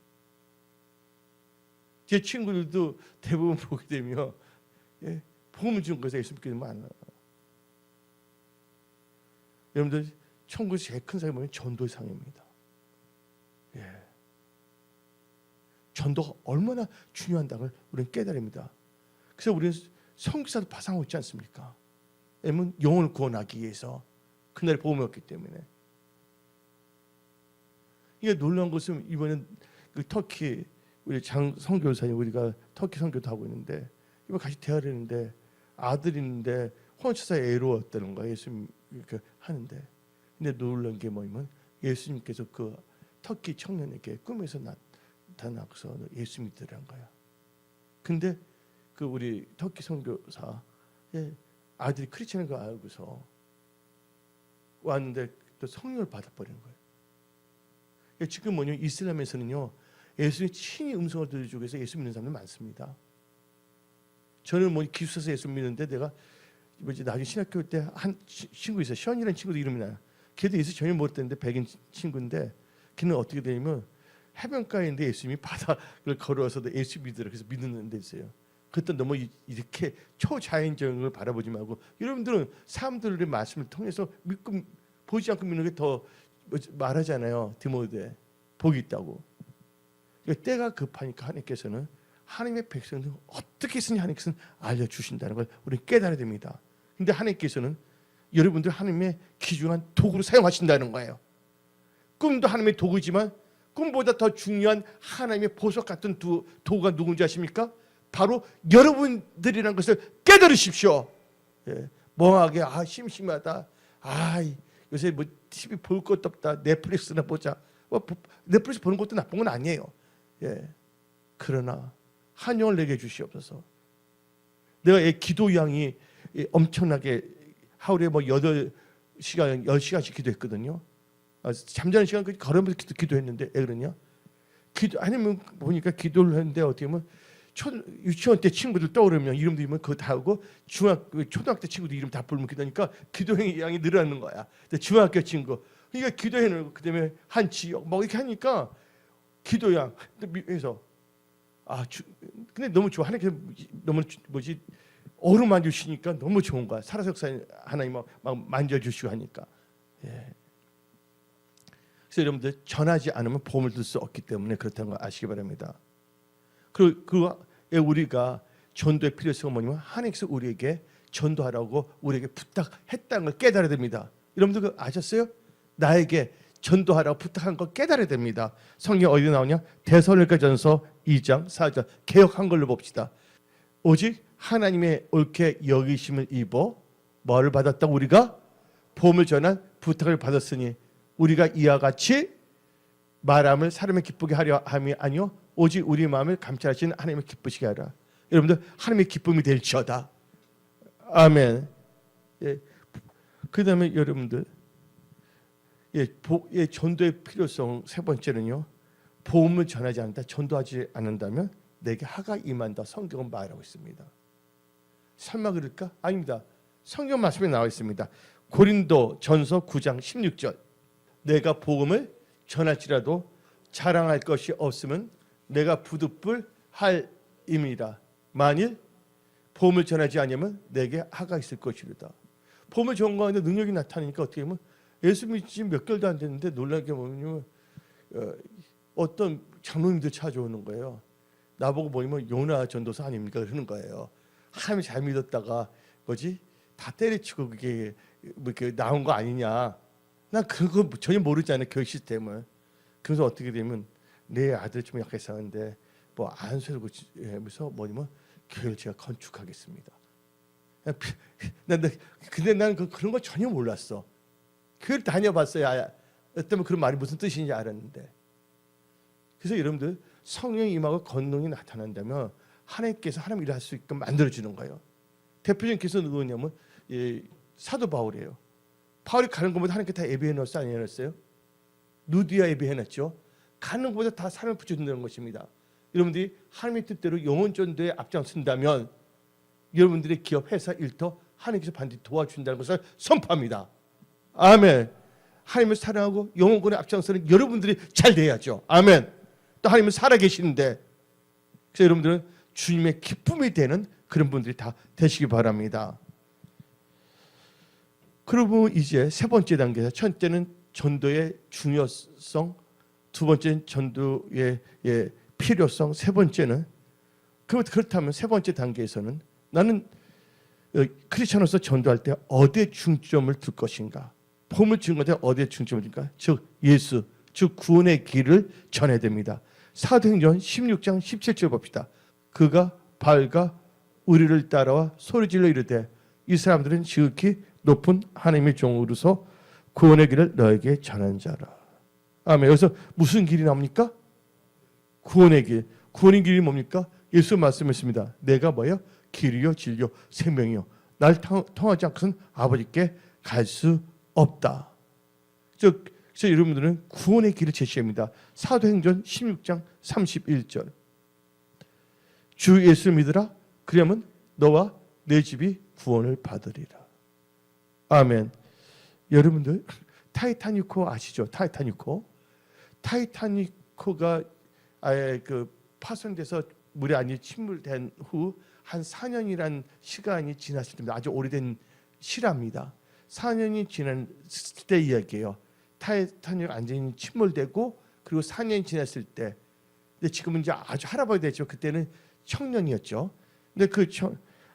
제 친구들도 대부분 보게 되면 복음을 준 거에서 예수 믿게 되면 안 와요. 여러분들 천국에서 제일 큰 상이 뭐냐면 전도의 상입니다. 전도가 얼마나 중요한다는 걸 우리는 깨달습니다. 그래서 우리는 성기사도 파상하고 있지 않습니까? 왜냐하면 영혼을 구원하기 위해서 그날의 복음이 없기 때문에. 이게 놀라운 것은 이번엔 그 터키 우리 장 선교사님 우리가 터키 선교도 하고 있는데 이번 같이 대화를 했는데 아들이 있는데 혼처사 애로웠다는 거예요. 예수님 이렇게 하는데 근데 놀라운 게 뭐냐면 예수님께서 그 터키 청년에게 꿈에서 나타나서 예수 믿으라는 거야. 근데 그 우리 터키 선교사의 아들이 크리스천인 거 알고서 왔는데 또 성령을 받아버리는 거예요. 지금 뭐냐면 이슬람에서는요 예수님 친히 음성을 들려주기 위해서 예수 믿는 사람들 많습니다. 저는 뭐 기숙사에서 예수 믿는데 내가 나중에 신학교 때 한 친구 있어요. 션이라는 친구도 이름이 나요. 걔도 예수 전혀 모르겠는데 백인 친구인데 걔는 어떻게 되냐면 해변가에 있는데 예수님이 바다를 걸어와서 예수 믿으라 그래서 믿는 데 있어요. 그때 너무 이렇게 초자연적인 걸 바라보지 말고 여러분들은 사람들의 말씀을 통해서 믿고 보지 않고 믿는 게 더 말하잖아요. 디모데에 복이 있다고. 그러니까 때가 급하니까 하나님께서는 하나님의 백성들 어떻게 쓰니 하나님께서는 알려주신다는 걸 우리는 깨달아야 됩니다. 근데 하나님께서는 여러분들 하나님의 귀중한 도구로 사용하신다는 거예요. 꿈도 하나님의 도구지만 꿈보다 더 중요한 하나님의 보석 같은 도구가 누군지 아십니까? 바로 여러분들이라는 것을 깨달으십시오. 예, 멍하게 심심하다. 요새 뭐 TV 볼 것도 없다. 넷플릭스나 보자. 넷플릭스 보는 것도 나쁜 건 아니에요. 예, 그러나 한영을 내게 주시옵소서. 내가 이 기도 양이 엄청나게 하루에 뭐 8시간, 10시간씩 기도했거든요. 잠자는 시간 걸으면서 기도했는데 그러냐? 아니면 보니까 기도를 했는데 어떻게 보면 유치원 때 친구들 떠오르면 이름도 이름 그거 다 하고 초등학교 친구들 이름 다 부르면 그러니까 기도의 양이 늘어나는 거야. 중학교 친구 그러니까 기도해놓고 그다음에 한 지역 뭐 이렇게 하니까 기도양 해서 근데 너무 좋아. 하나님께서 너무 어루만져 주시니까 너무 좋은 거야. 살아서 역사님 하나님 막 만져주시고 하니까. 예. 그래서 여러분들 전하지 않으면 보험을 들 수 없기 때문에 그렇다는 거 아시기 바랍니다. 그리고 우리가 전도의 필요성은 뭐냐면 하나님께서 우리에게 전도하라고 우리에게 부탁했다는 걸 깨달아야 됩니다. 여러분들 그거 아셨어요? 나에게 전도하라고 부탁한 걸 깨달아야 됩니다. 성경 어디 나오냐? 데살로니가전서 2장 4절 개역 한글로 봅시다. 오직 하나님의 옳게 여기심을 입어 뭐를 받았다고 우리가 보험을 전한 부탁을 받았으니 우리가 이와 같이 말함을 사람을 기쁘게 하려 함이 아니요 오직 우리 마음을 감찰하시는 하나님을 기쁘시게 하라. 여러분들 하나님의 기쁨이 될지어다. 아멘. 예. 그 다음에 여러분들 전도의 필요성 세 번째는요. 복음을 전하지 않는다. 전도하지 않는다면 내게 하가 임한다. 성경은 말하고 있습니다. 설마 그럴까? 아닙니다. 성경 말씀에 나와 있습니다. 고린도 전서 9장 16절 내가 복음을 전할지라도 자랑할 것이 없으면 내가 부득불 할임이라. 만일 복음을 전하지 않으면 내게 하가 있을 것이로다. 복음을 전하는데 능력이 나타나니까 어떻게 보면 예수 믿지 몇 개월도 안 됐는데 놀라게 보면 어떤 장로님들 찾아오는 거예요. 나보고 보이면 요나 전도사 아닙니까? 그러는 거예요. 하나님 잘 믿었다가 다 때려치고 그게 뭐 이렇게 나온 거 아니냐. 난 그거 전혀 모르잖아요. 교육 시스템을. 그래서 어떻게 되면 내 아들 좀 약간 이상한데 뭐 안수를 고치면서 뭐냐면 교회를 제가 건축하겠습니다. 근데 나는 그런 거 전혀 몰랐어. 교회를 다녀봤어요. 때문에 그런 말이 무슨 뜻인지 알았는데. 그래서 여러분들 성령이 임하고 권능이 나타난다면 하나님께서 하나님 일을 할 수 있게 만들어주는 거예요. 대표적인 케이스는 누구냐면 사도 바울이에요. 바울이 가는 것보다 하나님께 다 예배해 놨어요? 안 해놨어요? 누디아 예배해 놨죠. 가는 것보다 다 사람을 붙여준다는 것입니다. 여러분들이 하나님의 뜻대로 영혼 전도에 앞장선다면 여러분들의 기업, 회사, 일터 하나님께서 반드시 도와준다는 것을 선포합니다. 아멘. 하나님을 사랑하고 영혼권에 앞장서는 여러분들이 잘 돼야죠. 아멘. 또 하나님은 살아계시는데 그래서 여러분들은 주님의 기쁨이 되는 그런 분들이 다 되시기 바랍니다. 그리고 이제 세 번째 단계에서 첫째는 전도의 중요성, 두 번째는 전도의 필요성, 세 번째는 그렇다면 세 번째 단계에서는 나는 크리스천으로서 전도할 때 어디에 중점을 둘 것인가? 복음을 주는 것에 어디에 중점을 둘까? 즉 예수, 즉 구원의 길을 전해야 됩니다. 사도행전 16장 17절 봅시다. 그가 바울과 우리를 따라와 소리질러 이르되 이 사람들은 지극히 높은 하나님의 종으로서 구원의 길을 너에게 전한 자라. 아멘. 여기서 무슨 길이 나옵니까? 구원의 길. 구원의 길이 뭡니까? 예수 말씀했습니다. 내가 뭐예요? 길이요 진리요 생명이요. 날 통하지 않고서는 아버지께 갈 수 없다. 그래서 여러분들은 구원의 길을 제시합니다. 사도행전 16장 31절 주 예수를 믿으라. 그러면 너와 내 집이 구원을 받으리라. 아멘. 여러분들 타이타니코 아시죠? 타이타니코가 아예 파손돼서 물에 안에 침몰된 후 한 4년이란 시간이 지났을 때입니다. 아주 오래된 실화입니다. 4년이 지난 때 이야기예요. 타이타닉 완전히 침몰되고 그리고 4년이 지났을 때. 근데 지금은 이제 아주 할아버지 됐죠. 그때는 청년이었죠. 근데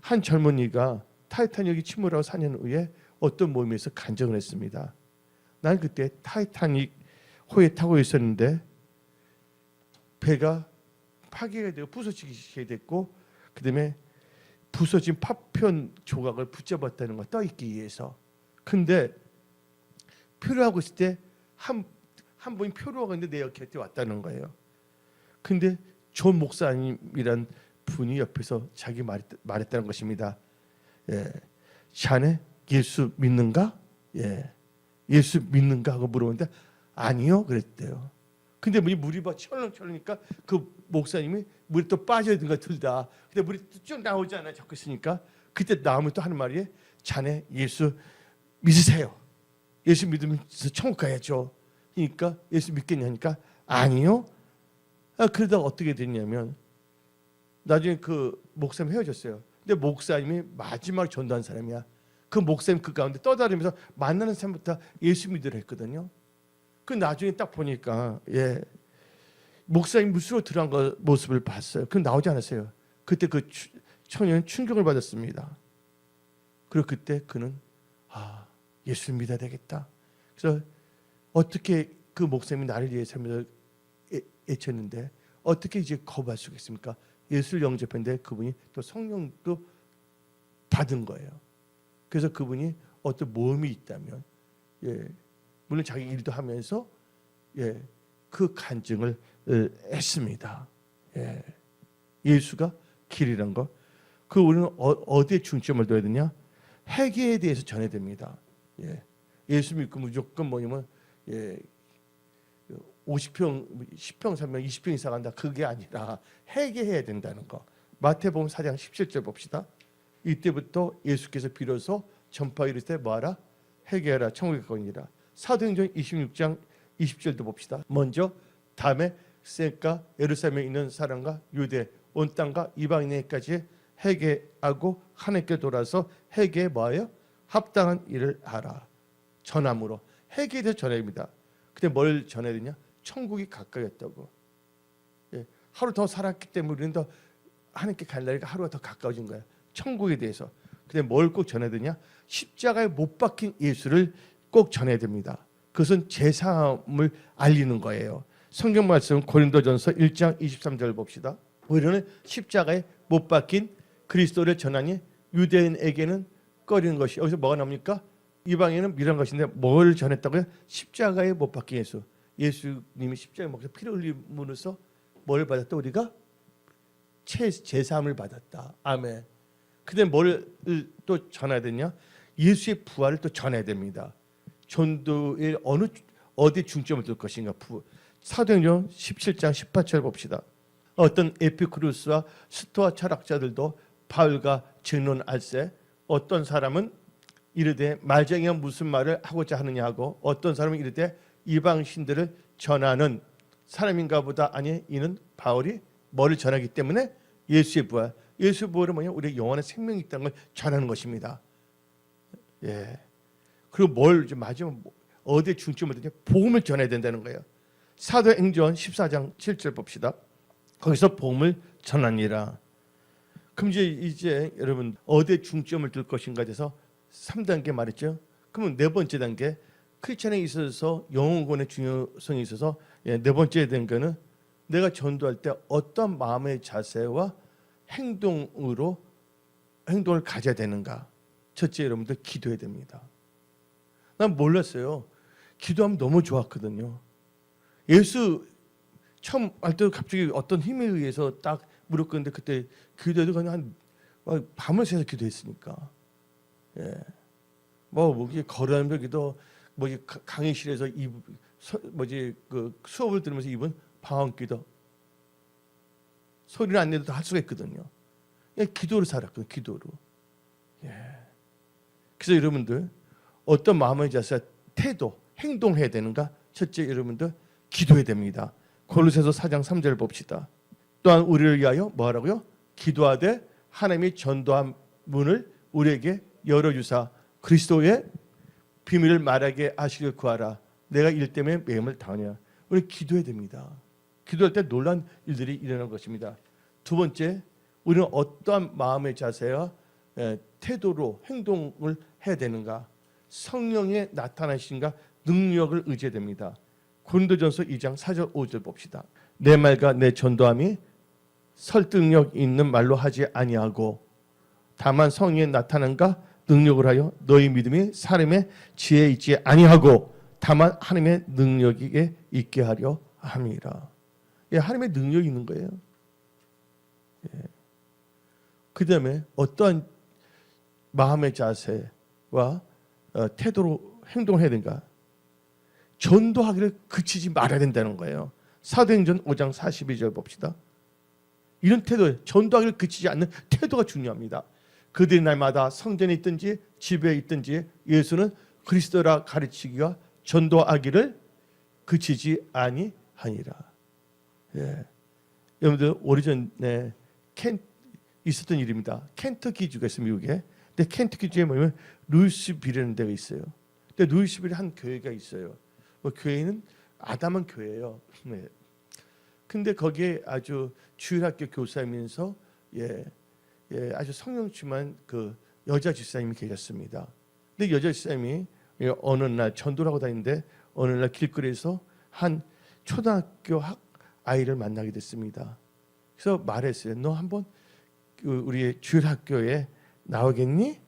한 젊은이가 타이타닉이 침몰하고 4년 후에 어떤 모임에서 간증을 했습니다. 난 그때 타이타닉 호에 타고 있었는데 배가 파괴가 되고 부서지게 됐고 그다음에 부서진 파편 조각을 붙잡았다는 거, 떠 있기 위해서. 근데 표류하고 있을 때 한 분이 표류하고 있는데 내 곁에 왔다는 거예요. 근데 존 목사님이란 분이 옆에서 자기 말했다는 것입니다. 예, 자네 예수 믿는가? 예, 예수 믿는가 하고 물어보는데 아니요 그랬대요. 근데 물이 막 철렁철렁니까 그 목사님이 물에 또 빠져든가 들다. 근데 물이 쭉 나오잖아요. 자꾸 있으니까 그때 나오면 또 하는 말이 자네 예수 믿으세요. 예수 믿으면서 천국 가야죠. 그러니까 예수 믿겠냐니까 아니요. 그러다가 어떻게 됐냐면 나중에 그 목사님 헤어졌어요. 근데 목사님이 마지막 전도한 사람이야. 그 목사님 그 가운데 떠다니면서 만나는 사람부터 예수 믿으라 했거든요. 그 나중에 딱 보니까 목사님 물속으로 들어간 모습을 봤어요. 그 나오지 않았어요. 그때 그 청년은 충격을 받았습니다. 그리고 그때 그는 예수를 믿어야 되겠다. 그래서 어떻게 그 목사님이 나를 위해 삶을 애쳤는데 어떻게 이제 거부할 수가 있습니까? 예수를 영접했는데 그분이 또 성령도 받은 거예요. 그래서 그분이 어떤 모험이 있다면 물론 자기 일도 하면서 그 간증을 했습니다. 예수가 길이란 거. 그 우리는 어디에 중점을 둬야 되냐? 회개에 대해서 전해야 됩니다. 예수 믿고 무조건 뭐냐면 50평, 10평 살면 20평 이상 한다. 그게 아니라 회개해야 된다는 거. 마태복음 4장 17절 봅시다. 이때부터 예수께서 비로소 전파 이르시되 뭐하라? 회개하라 천국에 가까우니라. 사도행전 26장 20절도 봅시다. 먼저 다메섹과 예루살렘에 있는 사람과 유대 온 땅과 이방인에게까지 회개하고 하나님께 돌아서 회개에 뭐하여? 합당한 일을 하라. 전함으로 회개에 대해서 전해야 됩니다. 근데 뭘 전해야 되냐? 천국이 가까이었다고. 하루 더 살았기 때문에 우리는 더 하나님께 갈 날이 하루가 더 가까워진 거야. 천국에 대해서. 근데 뭘 꼭 전해야 되냐? 십자가에 못 박힌 예수를 꼭 전해야 됩니다. 그것은 제사함을 알리는 거예요. 성경 말씀 고린도전서 1장 23절 봅시다. 우리는 십자가에 못 박힌 그리스도를 전하니 유대인에게는 꺼리는 것이, 여기서 뭐가 나옵니까? 이방인은 미련한 것인데 뭘 전했다고요? 십자가에 못 박힌 예수. 예수님이 십자가에 못 박혀 피를 흘림으로써 뭘 받았다? 우리가 제사함을 받았다. 아멘. 근데 뭘 또 전해야 되냐? 예수의 부활을 또 전해야 됩니다. 전도에 어디 중점을 둘 것인가? 사도행전 17장 18절 봅시다. 어떤 에피쿠루스와 스토아 철학자들도 바울과 증론할세 어떤 사람은 이르되 말쟁이가 무슨 말을 하고자 하느냐 하고 어떤 사람은 이르되 이방 신들을 전하는 사람인가 보다. 아니 이는 바울이 뭐를 전하기 때문에 예수의 부활. 예수의 부활은 뭐냐? 우리의 영원한 생명이 있다는 걸 전하는 것입니다. 그리고 뭘 마지막 어디에 중점을 두냐? 복음을 전해야 된다는 거예요. 사도행전 14장 7절 봅시다. 거기서 복음을 전하니라. 그럼 이제 여러분 어디에 중점을 둘 것인가에 대해서 3단계 말했죠. 그러면 네 번째 단계 크리스천에 있어서 영혼권의 중요성이 있어서 네 번째 된 거는 내가 전도할 때 어떤 마음의 자세와 행동을 가져야 되는가. 첫째 여러분들 기도해야 됩니다. 난 몰랐어요. 기도하면 너무 좋았거든요. 예수 처음 알 때 갑자기 어떤 힘에 의해서 딱 무릎 꿇는데 그때 기도해도 그냥 밤을 새서 기도했으니까. 뭐 걸어다니면서 기도, 강의실에서 그 수업을 들으면서 입은 방언기도 소리를 안 내도 다 할 수가 있거든요. 기도로 살았거든요. 기도로. 그래서 여러분들 어떤 마음의 자세, 태도, 행동해야 되는가? 첫째 여러분들 기도해야 됩니다. 골로새서 4장 3절 봅시다. 또한 우리를 위하여 뭐 하라고요? 기도하되 하나님이 전도한 문을 우리에게 열어주사 그리스도의 비밀을 말하게 하시길 구하라. 내가 일 때문에 매임을 당하냐. 우리 기도해야 됩니다. 기도할 때 놀란 일들이 일어날 것입니다. 두 번째, 우리는 어떠한 마음의 자세와 태도로 행동을 해야 되는가? 성령의 나타나신가 능력을 의지해야 됩니다. 고린도전서 2장 4절 5절 봅시다. 내 말과 내 전도함이 설득력 있는 말로 하지 아니하고 다만 성령의 나타남과 능력을 하여 너희 믿음이 사람의 지혜에 있지 아니하고 다만 하나님의 능력에 있게 하려 함이라. 예, 하나님의 능력이 있는 거예요. 예. 그 다음에 어떠한 마음의 자세와 태도로 행동을 해야 되는가? 전도하기를 그치지 말아야 된다는 거예요. 사도행전 5장 42절 봅시다. 이런 태도, 전도하기를 그치지 않는 태도가 중요합니다. 그들이 날마다 성전에 있든지 집에 있든지 예수는 그리스도라 가르치기와 전도하기를 그치지 아니하니라. 예. 여러분들 오래전에 있었던 일입니다. 켄터키주가 있어요, 미국에. 근데 켄터키주에 뭐냐면 루이스빌이라는 데가 있어요. 근데 루이스빌에 한 교회가 있어요. 교회는 아담한 교회예요. 네. 근데 거기에 아주 주일학교 교사이면서 아주 성령 충만 그 여자 집사님이 계셨습니다. 근데 여자 집사님이 어느 날 전도를 하고 다니는데 어느 날 길거리에서 한 초등학교 아이를 만나게 됐습니다. 그래서 말했어요. 너 한번 우리 주일학교에 나오겠니?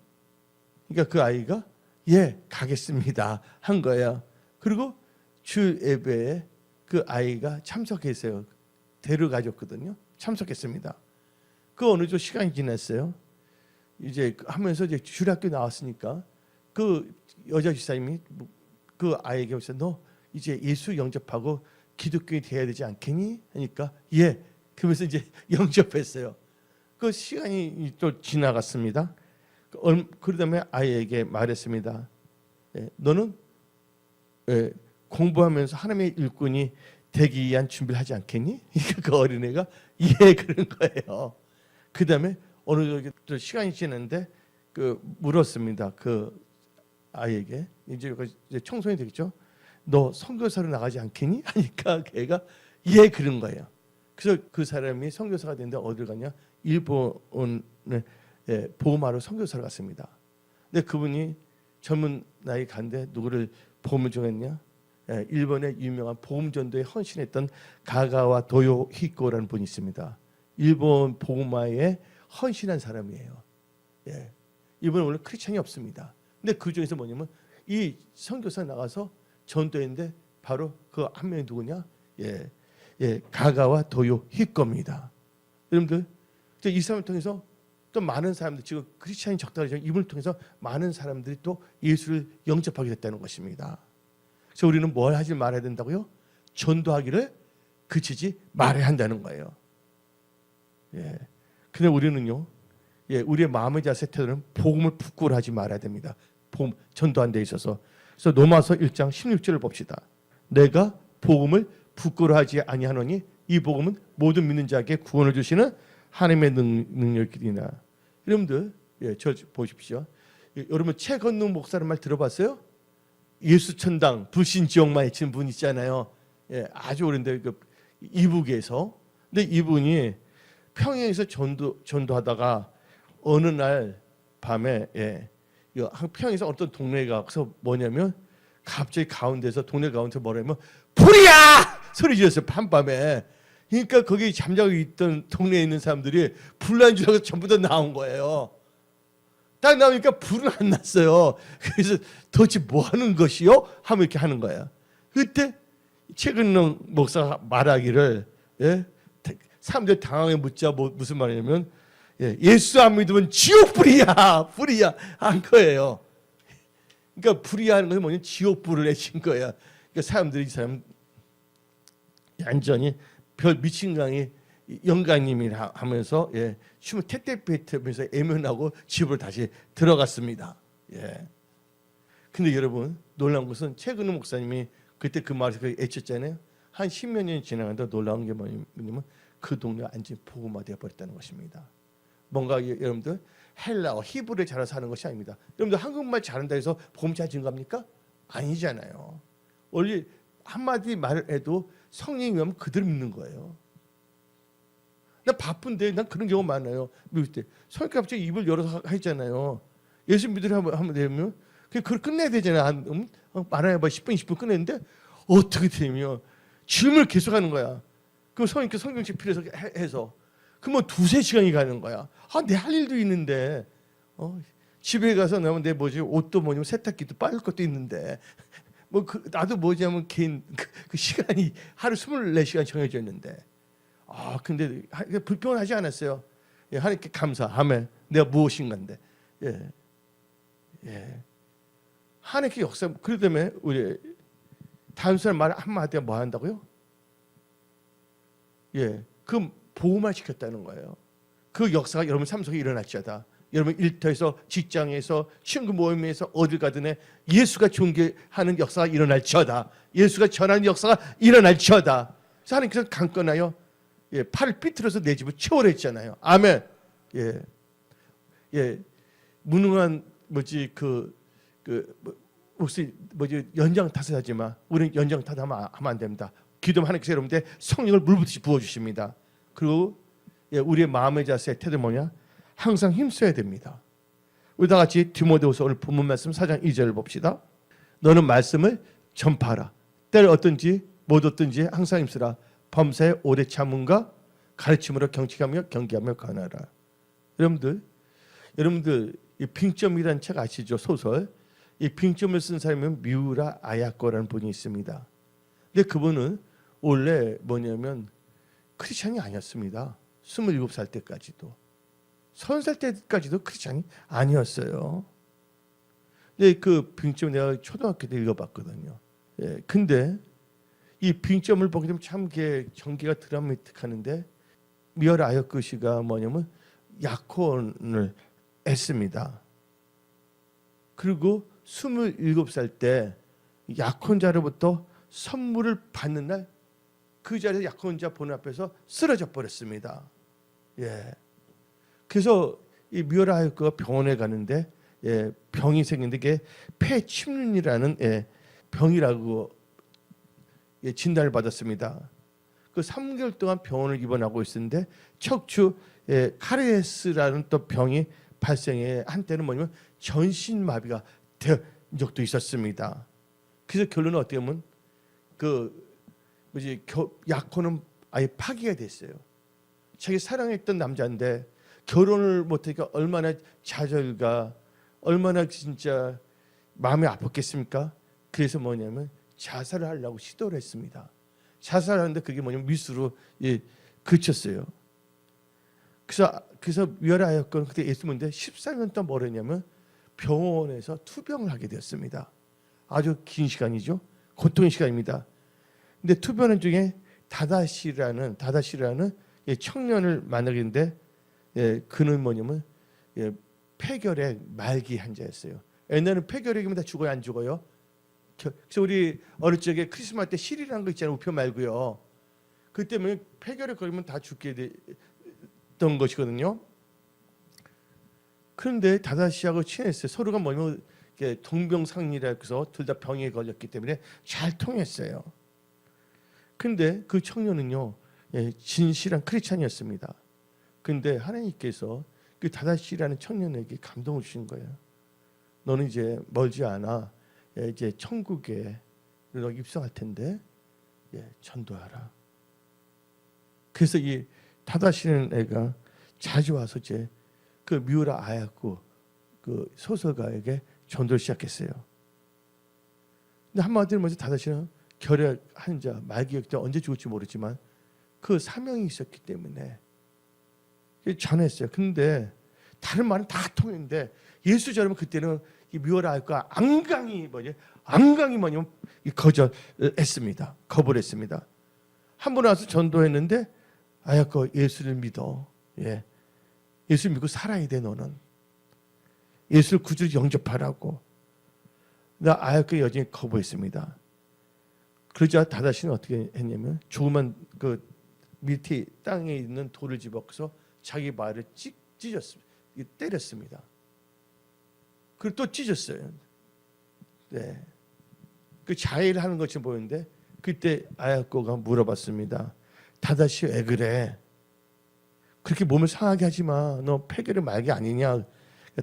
그러니까 그 아이가 예 가겠습니다 한 거예요. 그리고 주 예배에 그 아이가 참석했어요. 데려가줬거든요. 참석했습니다. 그 어느 정도 시간이 지났어요. 이제 하면서 이제 주일학교 나왔으니까 그 여자 집사님이 그 아이에게 오셔서 너 이제 예수 영접하고 기독교인이 돼야 되지 않겠니? 하니까 예. 그러면서 이제 영접했어요. 그 시간이 또 지나갔습니다. 그다음에 아이에게 말했습니다. 너는 공부하면서 하나님의 일꾼이 되기 위한 준비를 하지 않겠니? 그 어린애가 예 그런 거예요. 그 다음에 어느 정도 시간이 지났는데 물었습니다. 그 아이에게 이제 청소년이 되겠죠. 너 선교사로 나가지 않겠니? 하니까 걔가 예 그런 거예요. 그래서 그 사람이 선교사가 됐는데 어딜 가냐? 일본에 보호마로 선교사로 갔습니다. 근데 그분이 젊은 나이 간데 누구를 보험을 정했냐? 일본의 유명한 보험 전도에 헌신했던 가가와 도요 히코라는 분이 있습니다. 일본 보호마에 헌신한 사람이에요. 예. 일본은 원래 크리스천이 없습니다. 근데 그 중에서 뭐냐면 이 선교사 나가서 전도했는데 바로 그 한 명이 누구냐? 가가와 도요 히코입니다. 여러분들 이 사람을 통해서 또 많은 사람들 지금 크리스천이 적다 그러죠. 이분을 통해서 많은 사람들이 또 예수를 영접하게 됐다는 것입니다. 그래서 우리는 뭘 하지 말아야 된다고요? 전도하기를 그치지 말아야 한다는 거예요. 예. 근데 우리는요, 우리의 마음의 자세 태도는 복음을 부끄러워하지 말아야 됩니다. 복음 전도한 데 있어서. 그래서 로마서 1장 16절을 봅시다. 내가 복음을 부끄러워하지 아니하노니 이 복음은 모든 믿는 자에게 구원을 주시는 하나님의 능력이니라. 여러분들, 저 보십시오. 여러분 최건능 목사님 말 들어봤어요? 예수 천당 불신 지옥만 외치는 분 있잖아요. 아주 오랜데 이북에서. 근데 이분이 평양에서 전도하다가 어느 날 밤에 평양에서 어떤 동네에 가서 뭐냐면 갑자기 가운데서 동네 가운데서 뭐라면 불이야 소리 질렀어요. 밤밤에. 그러니까 거기 잠자고 있던 동네에 있는 사람들이 불난 줄 알고 전부 다 나온 거예요. 딱 나오니까 불은 안 났어요. 그래서 도대체 뭐 하는 것이요? 하면 이렇게 하는 거야. 그때 최근능 목사가 말하기를 사람들 당황해 묻자 무슨 말이냐면 예수 안 믿으면 지옥불이야 불이야 한 거예요. 그러니까 불이야 하는 것은 뭐냐면 지옥불을 내친 거야. 그러니까 사람들이 이 사람 완전히 별 미친 강이 영감님이 하면서 춤을 태태배트면서 애면하고 집으로 다시 들어갔습니다. 근데 여러분 놀라운 것은 최근우 목사님이 그때 그 말에서 애쳤잖아요. 한 10몇 년이 지나간다. 놀라운 게 뭐냐면 그 동네가 완전히 복음화 되어 버렸다는 것입니다. 뭔가 여러분들 헬라어 히브리를 잘해서 하는 것이 아닙니다. 여러분들 한국말 잘한다 해서 복음 잘 지은 겁니까? 아니잖아요. 원래 한마디 말을 해도 성령이 오면 그대로 믿는 거예요. 나 바쁜데 난 그런 경우 많아요. 미국 때 성령 갑자기 입을 열어서 했잖아요. 예수 믿으려 하면 되면 그걸 끝내야 되잖아. 말해봐 10분 20분 끝냈는데 어떻게 되면 질문을 계속하는 거야. 그 성령께 성경책 필요해서 해서 그러면 2-3시간이 가는 거야. 내 할 일도 있는데 집에 가서 나면 내 옷도 뭐냐면 세탁기도 빨을 것도 있는데 나도 뭐냐면 개인 그 시간이 하루 24시간 정해져 있는데 근데 불평하지 않았어요. 하나님께 감사하며 내가 무엇인가인데 하나님께 역사. 그러기 때문에 우리 단순한 말 한마디가 뭐 한다고요? 그 보호만 시켰다는 거예요. 그 역사가 여러분 삶 속에 일어날지어다. 여러분 일터에서, 직장에서, 친구 모임에서 어딜 가든 예수가 존귀하는 역사가 일어날지어다. 예수가 전하는 역사가 일어날지어다. 그래서 하나님께서 강권하여 팔을 삐뚤어서 내 집을 채우라 했잖아요. 아멘. 무능한 혹시 연장 탓을 하지 마. 우리는 연장 탓하면 안 됩니다. 기도하면 하나님께서 여러분들 성령을 물붓듯이 부어주십니다. 그리고 우리의 마음의 자세, 태도 뭐냐? 항상 힘써야 됩니다. 우리 다 같이 디모데후서 오늘 본문 말씀 4장 2절을 봅시다. 너는 말씀을 전파하라. 때를 어떤지 못 어떤지 항상 힘쓰라. 범사에 오래 참음과 가르침으로 경직하며 경계하며 관하라. 여러분들 이 빙점이라는 책 아시죠? 소설. 이 빙점을 쓴 사람은 미우라 아야코라는 분이 있습니다. 근데 그분은 원래 뭐냐면 크리스찬이 아니었습니다. 27살 때까지도. 30살 때까지도 크리스찬이 아니었어요. 근데 그 빙점 내가 초등학교 때 읽어봤거든요. 근데 이 빙점을 보게 되면 참 전개가 드라마틱하는데 미어라 아야코 씨가 뭐냐면 약혼을 했습니다. 그리고 27살 때 약혼자로부터 선물을 받는 날 그 자리에서 약혼자 보는 앞에서 쓰러져 버렸습니다. 그래서 이 미어라 아야코가 병원에 가는데 병이 생긴데 이게 폐침륜이라는 병이라고 진단을 받았습니다. 그 3개월 동안 병원을 입원하고 있었는데 척추 카레스라는 또 병이 발생해 한때는 뭐냐면 전신마비가 된 적도 있었습니다. 그래서 결론은 어떻게 보면 약혼은 아예 파기가 됐어요. 자기 사랑했던 남자인데 결혼을 못하니까 얼마나 좌절과 얼마나 진짜 마음이 아팠겠습니까? 그래서 뭐냐면 자살을 하려고 시도를 했습니다. 자살하는데 그게 뭐냐면 미수로 그쳤어요. 그래서 미어라 아야코는 그때 예수 믿는데 14년 동안 뭘 했냐면 병원에서 투병을 하게 되었습니다. 아주 긴 시간이죠. 고통의 시간입니다. 근데 투병한 중에 다다시라는 청년을 만나게 됐는데 그는 뭐냐면 폐결의 말기 환자였어요. 옛날에는 폐결핵이면 다 죽어요, 안 죽어요? 그래서 우리 어릴 적에 크리스마스 때 실이라는 거 있잖아요, 우표 말고요. 그때 폐결핵 걸리면 다 죽게 됐던 것이거든요. 그런데 다다시하고 친했어요. 서로가 뭐냐면 동병상련이라 해서 둘 다 병에 걸렸기 때문에 잘 통했어요. 근데 그 청년은요, 진실한 크리스찬이었습니다. 근데 하나님께서 그 다다시라는 청년에게 감동을 주신 거예요. 너는 이제 멀지 않아. 이제 천국에 너 입성할 텐데 전도하라. 그래서 이 다다시라는 애가 자주 와서 이제 그 미우라 아야코 그 소설가에게 전도를 시작했어요. 근데 한마디로 먼저 다다시는 결핵 환자, 말기역자 언제 죽을지 모르지만 그 사명이 있었기 때문에 전했어요. 근데 다른 말은 다 통했는데 예수 저러면 그때는 이 미워라 할까 안강이 뭐냐면 거절했습니다. 거부를 했습니다. 한 번 와서 전도했는데 아야코 예수를 믿어. 예수를 믿고 살아야 돼 너는. 예수를 구주로 영접하라고. 나 아야코 여전히 거부했습니다. 그러자 다다시는 어떻게 했냐면 조그만 그 밑에 땅에 있는 돌을 집어서 자기 말을 찢었습니다. 때렸습니다. 그리고 또 찢었어요. 그 자해를 하는 것처럼 보이는데 그때 아야코가 물어봤습니다. 다다시 왜 그래? 그렇게 몸을 상하게 하지 마. 너 폐결의 말기 아니냐?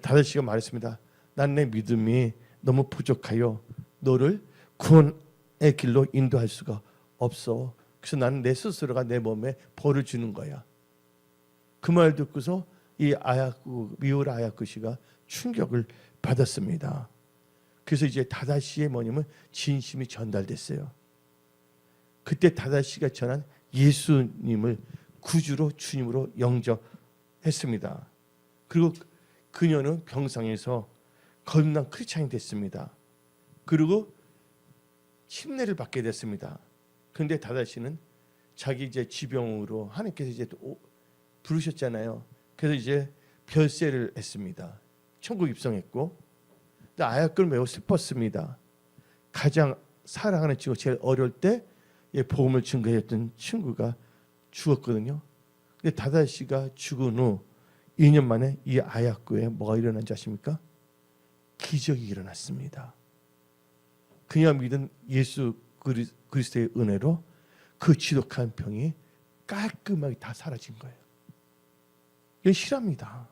다다시가 말했습니다. 난 내 믿음이 너무 부족하여 너를 구원의 길로 인도할 수가 없어. 그래서 나는 내 스스로가 내 몸에 벌을 주는 거야. 그 말 듣고서 이 미우라 아야쿠시가 충격을 받았습니다. 그래서 이제 다다시의 뭐냐면 진심이 전달됐어요. 그때 다다시가 전한 예수님을 구주로 주님으로 영접했습니다. 그리고 그녀는 병상에서 거듭난 크리스찬이 됐습니다. 그리고 침례를 받게 됐습니다. 그런데 다다시는 자기 이제 지병으로 하나님께서 이제 부르셨잖아요. 그래서 이제 별세를 했습니다. 천국 입성했고, 아야쿠는 매우 슬펐습니다. 가장 사랑하는 친구, 제일 어려울 때 복음을 증거했던 친구가 죽었거든요. 근데 다다시가 죽은 후 2년 만에 이 아야쿠에 뭐가 일어난지 아십니까? 기적이 일어났습니다. 그녀가 믿은 예수 그리스도의 은혜로 그 지독한 병이 깔끔하게 다 사라진 거예요. 이게 실화입니다.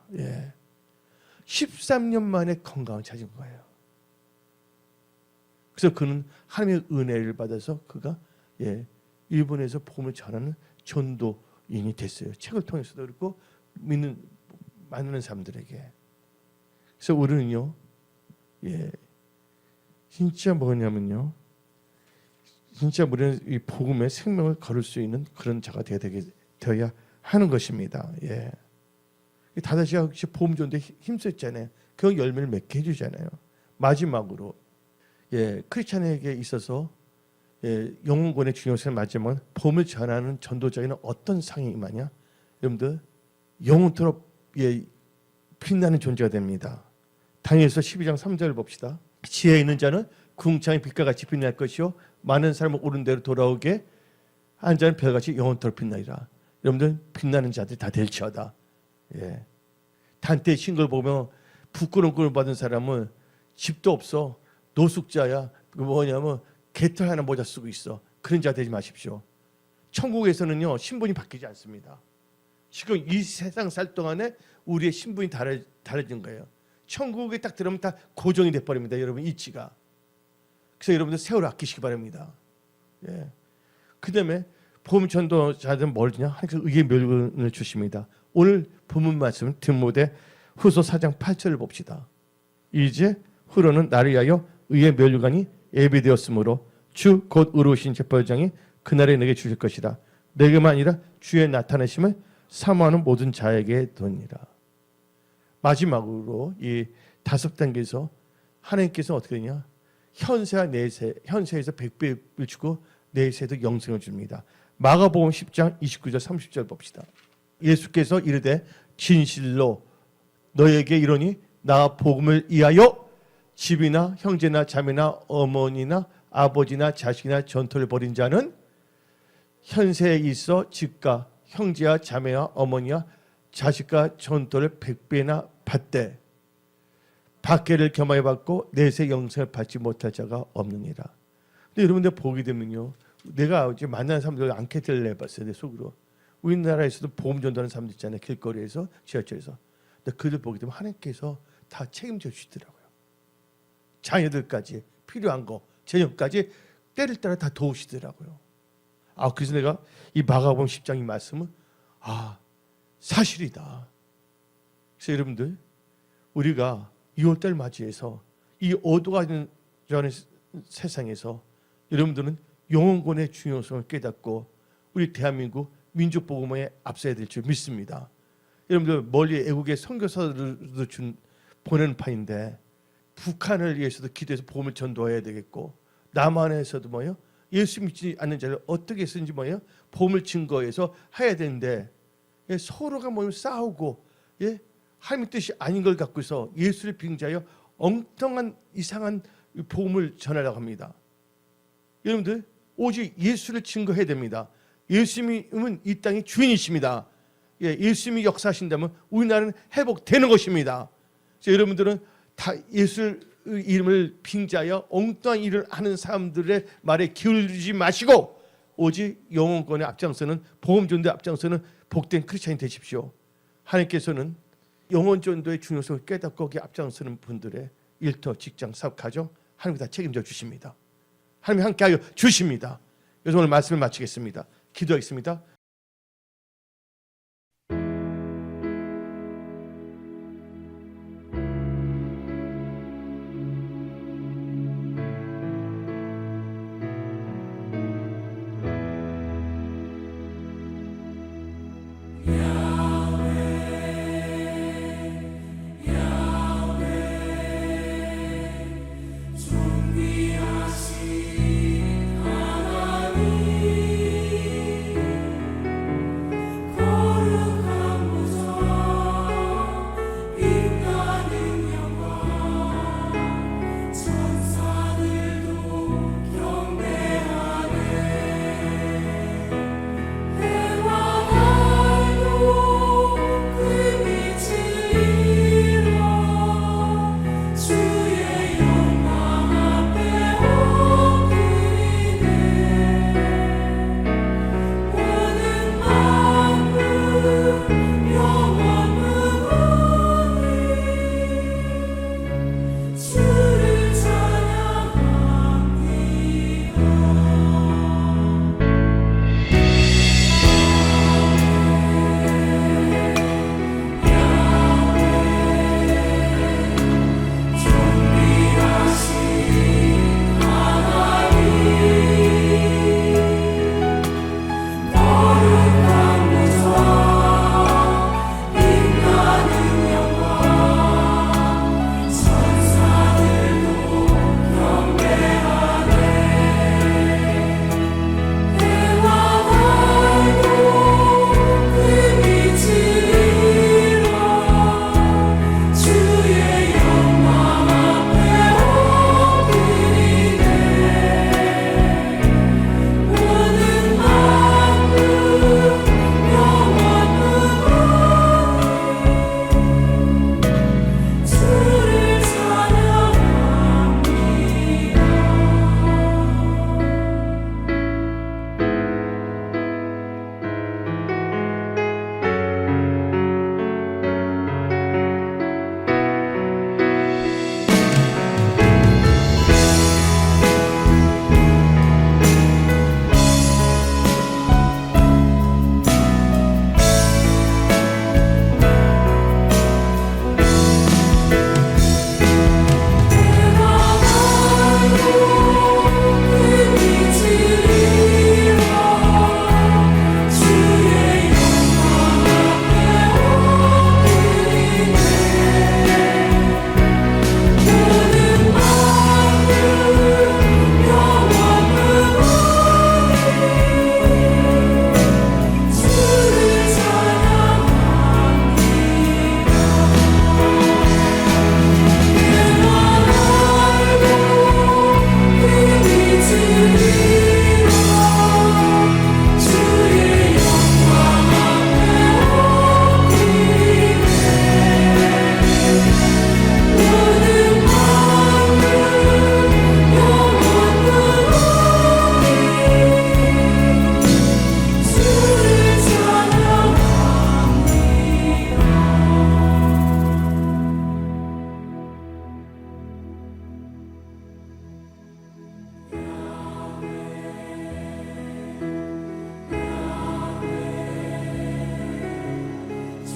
13년 만에 건강을 찾은 거예요. 그래서 그는 하나님의 은혜를 받아서 그가 일본에서 복음을 전하는 전도인이 됐어요. 책을 통해서도 그렇고 만나는 사람들에게. 그래서 우리는요, 진짜 뭐냐면요, 진짜 우리는 이 복음의 생명을 걸을 수 있는 그런 자가 되어야 하는 것입니다. 다다시가 혹시 복음 전도에 힘썼잖아요. 그 열매를 맺게 해주잖아요. 마지막으로 크리스찬에게 있어서 영혼권의 중요성을 맞지만 복음을 전하는 전도자에는 어떤 상이 임하냐? 여러분들 영혼토록 빛나는 존재가 됩니다. 다니엘서 12장 3절을 봅시다. 지혜에 있는 자는 궁창의 빛과 같이 빛날 것이요 많은 사람을 옳은 대로 돌아오게 한 자는 별같이 영혼토록 빛나리라. 여러분들 빛나는 자들이 다 될지어다. 단테 신걸 보면 부끄러운 꼴을 받은 사람은 집도 없어, 노숙자야. 그 뭐냐면 개털 하나 모자 쓰고 있어. 그런 자 되지 마십시오. 천국에서는요 신분이 바뀌지 않습니다. 지금 이 세상 살 동안에 우리의 신분이 달라진 거예요. 천국에 딱 들어오면 다 고정이 돼버립니다. 여러분 이치가. 그래서 여러분들 세월을 아끼시기 바랍니다. 그 다음에 복음 전도자들은 뭘 주냐? 하나님께서 의의 멸군을 주십니다. 오늘 본문 말씀은 디모데 후서 4장 8절을 봅시다. 이제 후로는 나를 위하여 의의 멸류관이 예비되었으므로 주 곧 의로우신 재판장이 그날에 내게 주실 것이라. 내게만 아니라 주의 나타나심을 사모하는 모든 자에게 도니라. 마지막으로 이 5단계에서 하나님께서 어떻게 되냐? 현세와 내세, 현세에서 100배를 주고 내세도 영생을 줍니다. 마가복음 10장 29절 30절 봅시다. 예수께서 이르되 진실로 너에게 이르노니 나 복음을 위하여 집이나 형제나 자매나 어머니나 아버지나 자식이나 전토를 벌인 자는 현세에 있어 집과 형제와 자매와 어머니와 자식과 전토를 100배나 받되 박해를 겸하여 받고 내세 영생을 받지 못할 자가 없느니라. 근데 여러분들 보게 되면요, 내가 이제 만나는 사람들 앙케이트를 내봤어요. 내 속으로. 우리나라에서도 보험 전도하는 사람들 있잖아요. 길거리에서, 지하철에서. 근데 그들 보게 되면 하나님께서 다 책임져 주시더라고요. 자녀들까지 필요한 거, 재정까지 때를 따라 다 도우시더라고요. 그래서 내가 이 마가복음 10장 이 말씀은 사실이다. 그래서 여러분들 우리가 2월달 맞이해서 이 어두워진 세상에서 여러분들은 영혼권의 중요성을 깨닫고 우리 대한민국 민족복음에 앞서야 될 줄 믿습니다. 여러분들 멀리 애국의 선교사들도 보내는 판인데 북한을 위해서도 기도해서 복음을 전도해야 되겠고 남한에서도 예수 믿지 않는 자를 어떻게 쓰는지 복음을 증거해서 해야 되는데 서로가 싸우고 하나님의 뜻이 아닌 걸 갖고서 예수를 빙자하여 엉뚱한 이상한 복음을 전하려고 합니다. 여러분들 오직 예수를 증거해야 됩니다. 예수님은 이 땅의 주인이십니다. 예수님이 역사하신다면 우리나라는 회복되는 것입니다. 여러분들은 다 예수 이름을 빙자하여 엉뚱한 일을 하는 사람들의 말에 기울이지 마시고 오직 영혼권의 앞장서는 복음 전도의 앞장서는 복된 크리스찬이 되십시오. 하나님께서는 영혼 전도의 중요성을 깨닫고 거기에 앞장서는 분들의 일터, 직장, 사업, 가정 하나님이 다 책임져 주십니다. 하나님이 함께하여 주십니다. 그래서 오늘 말씀을 마치겠습니다. 기도하겠습니다.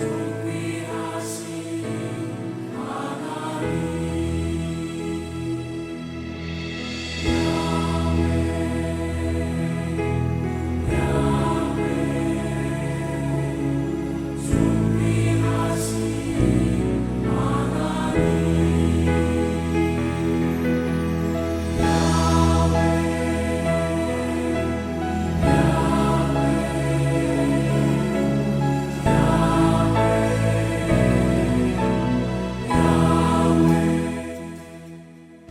주시옵소서.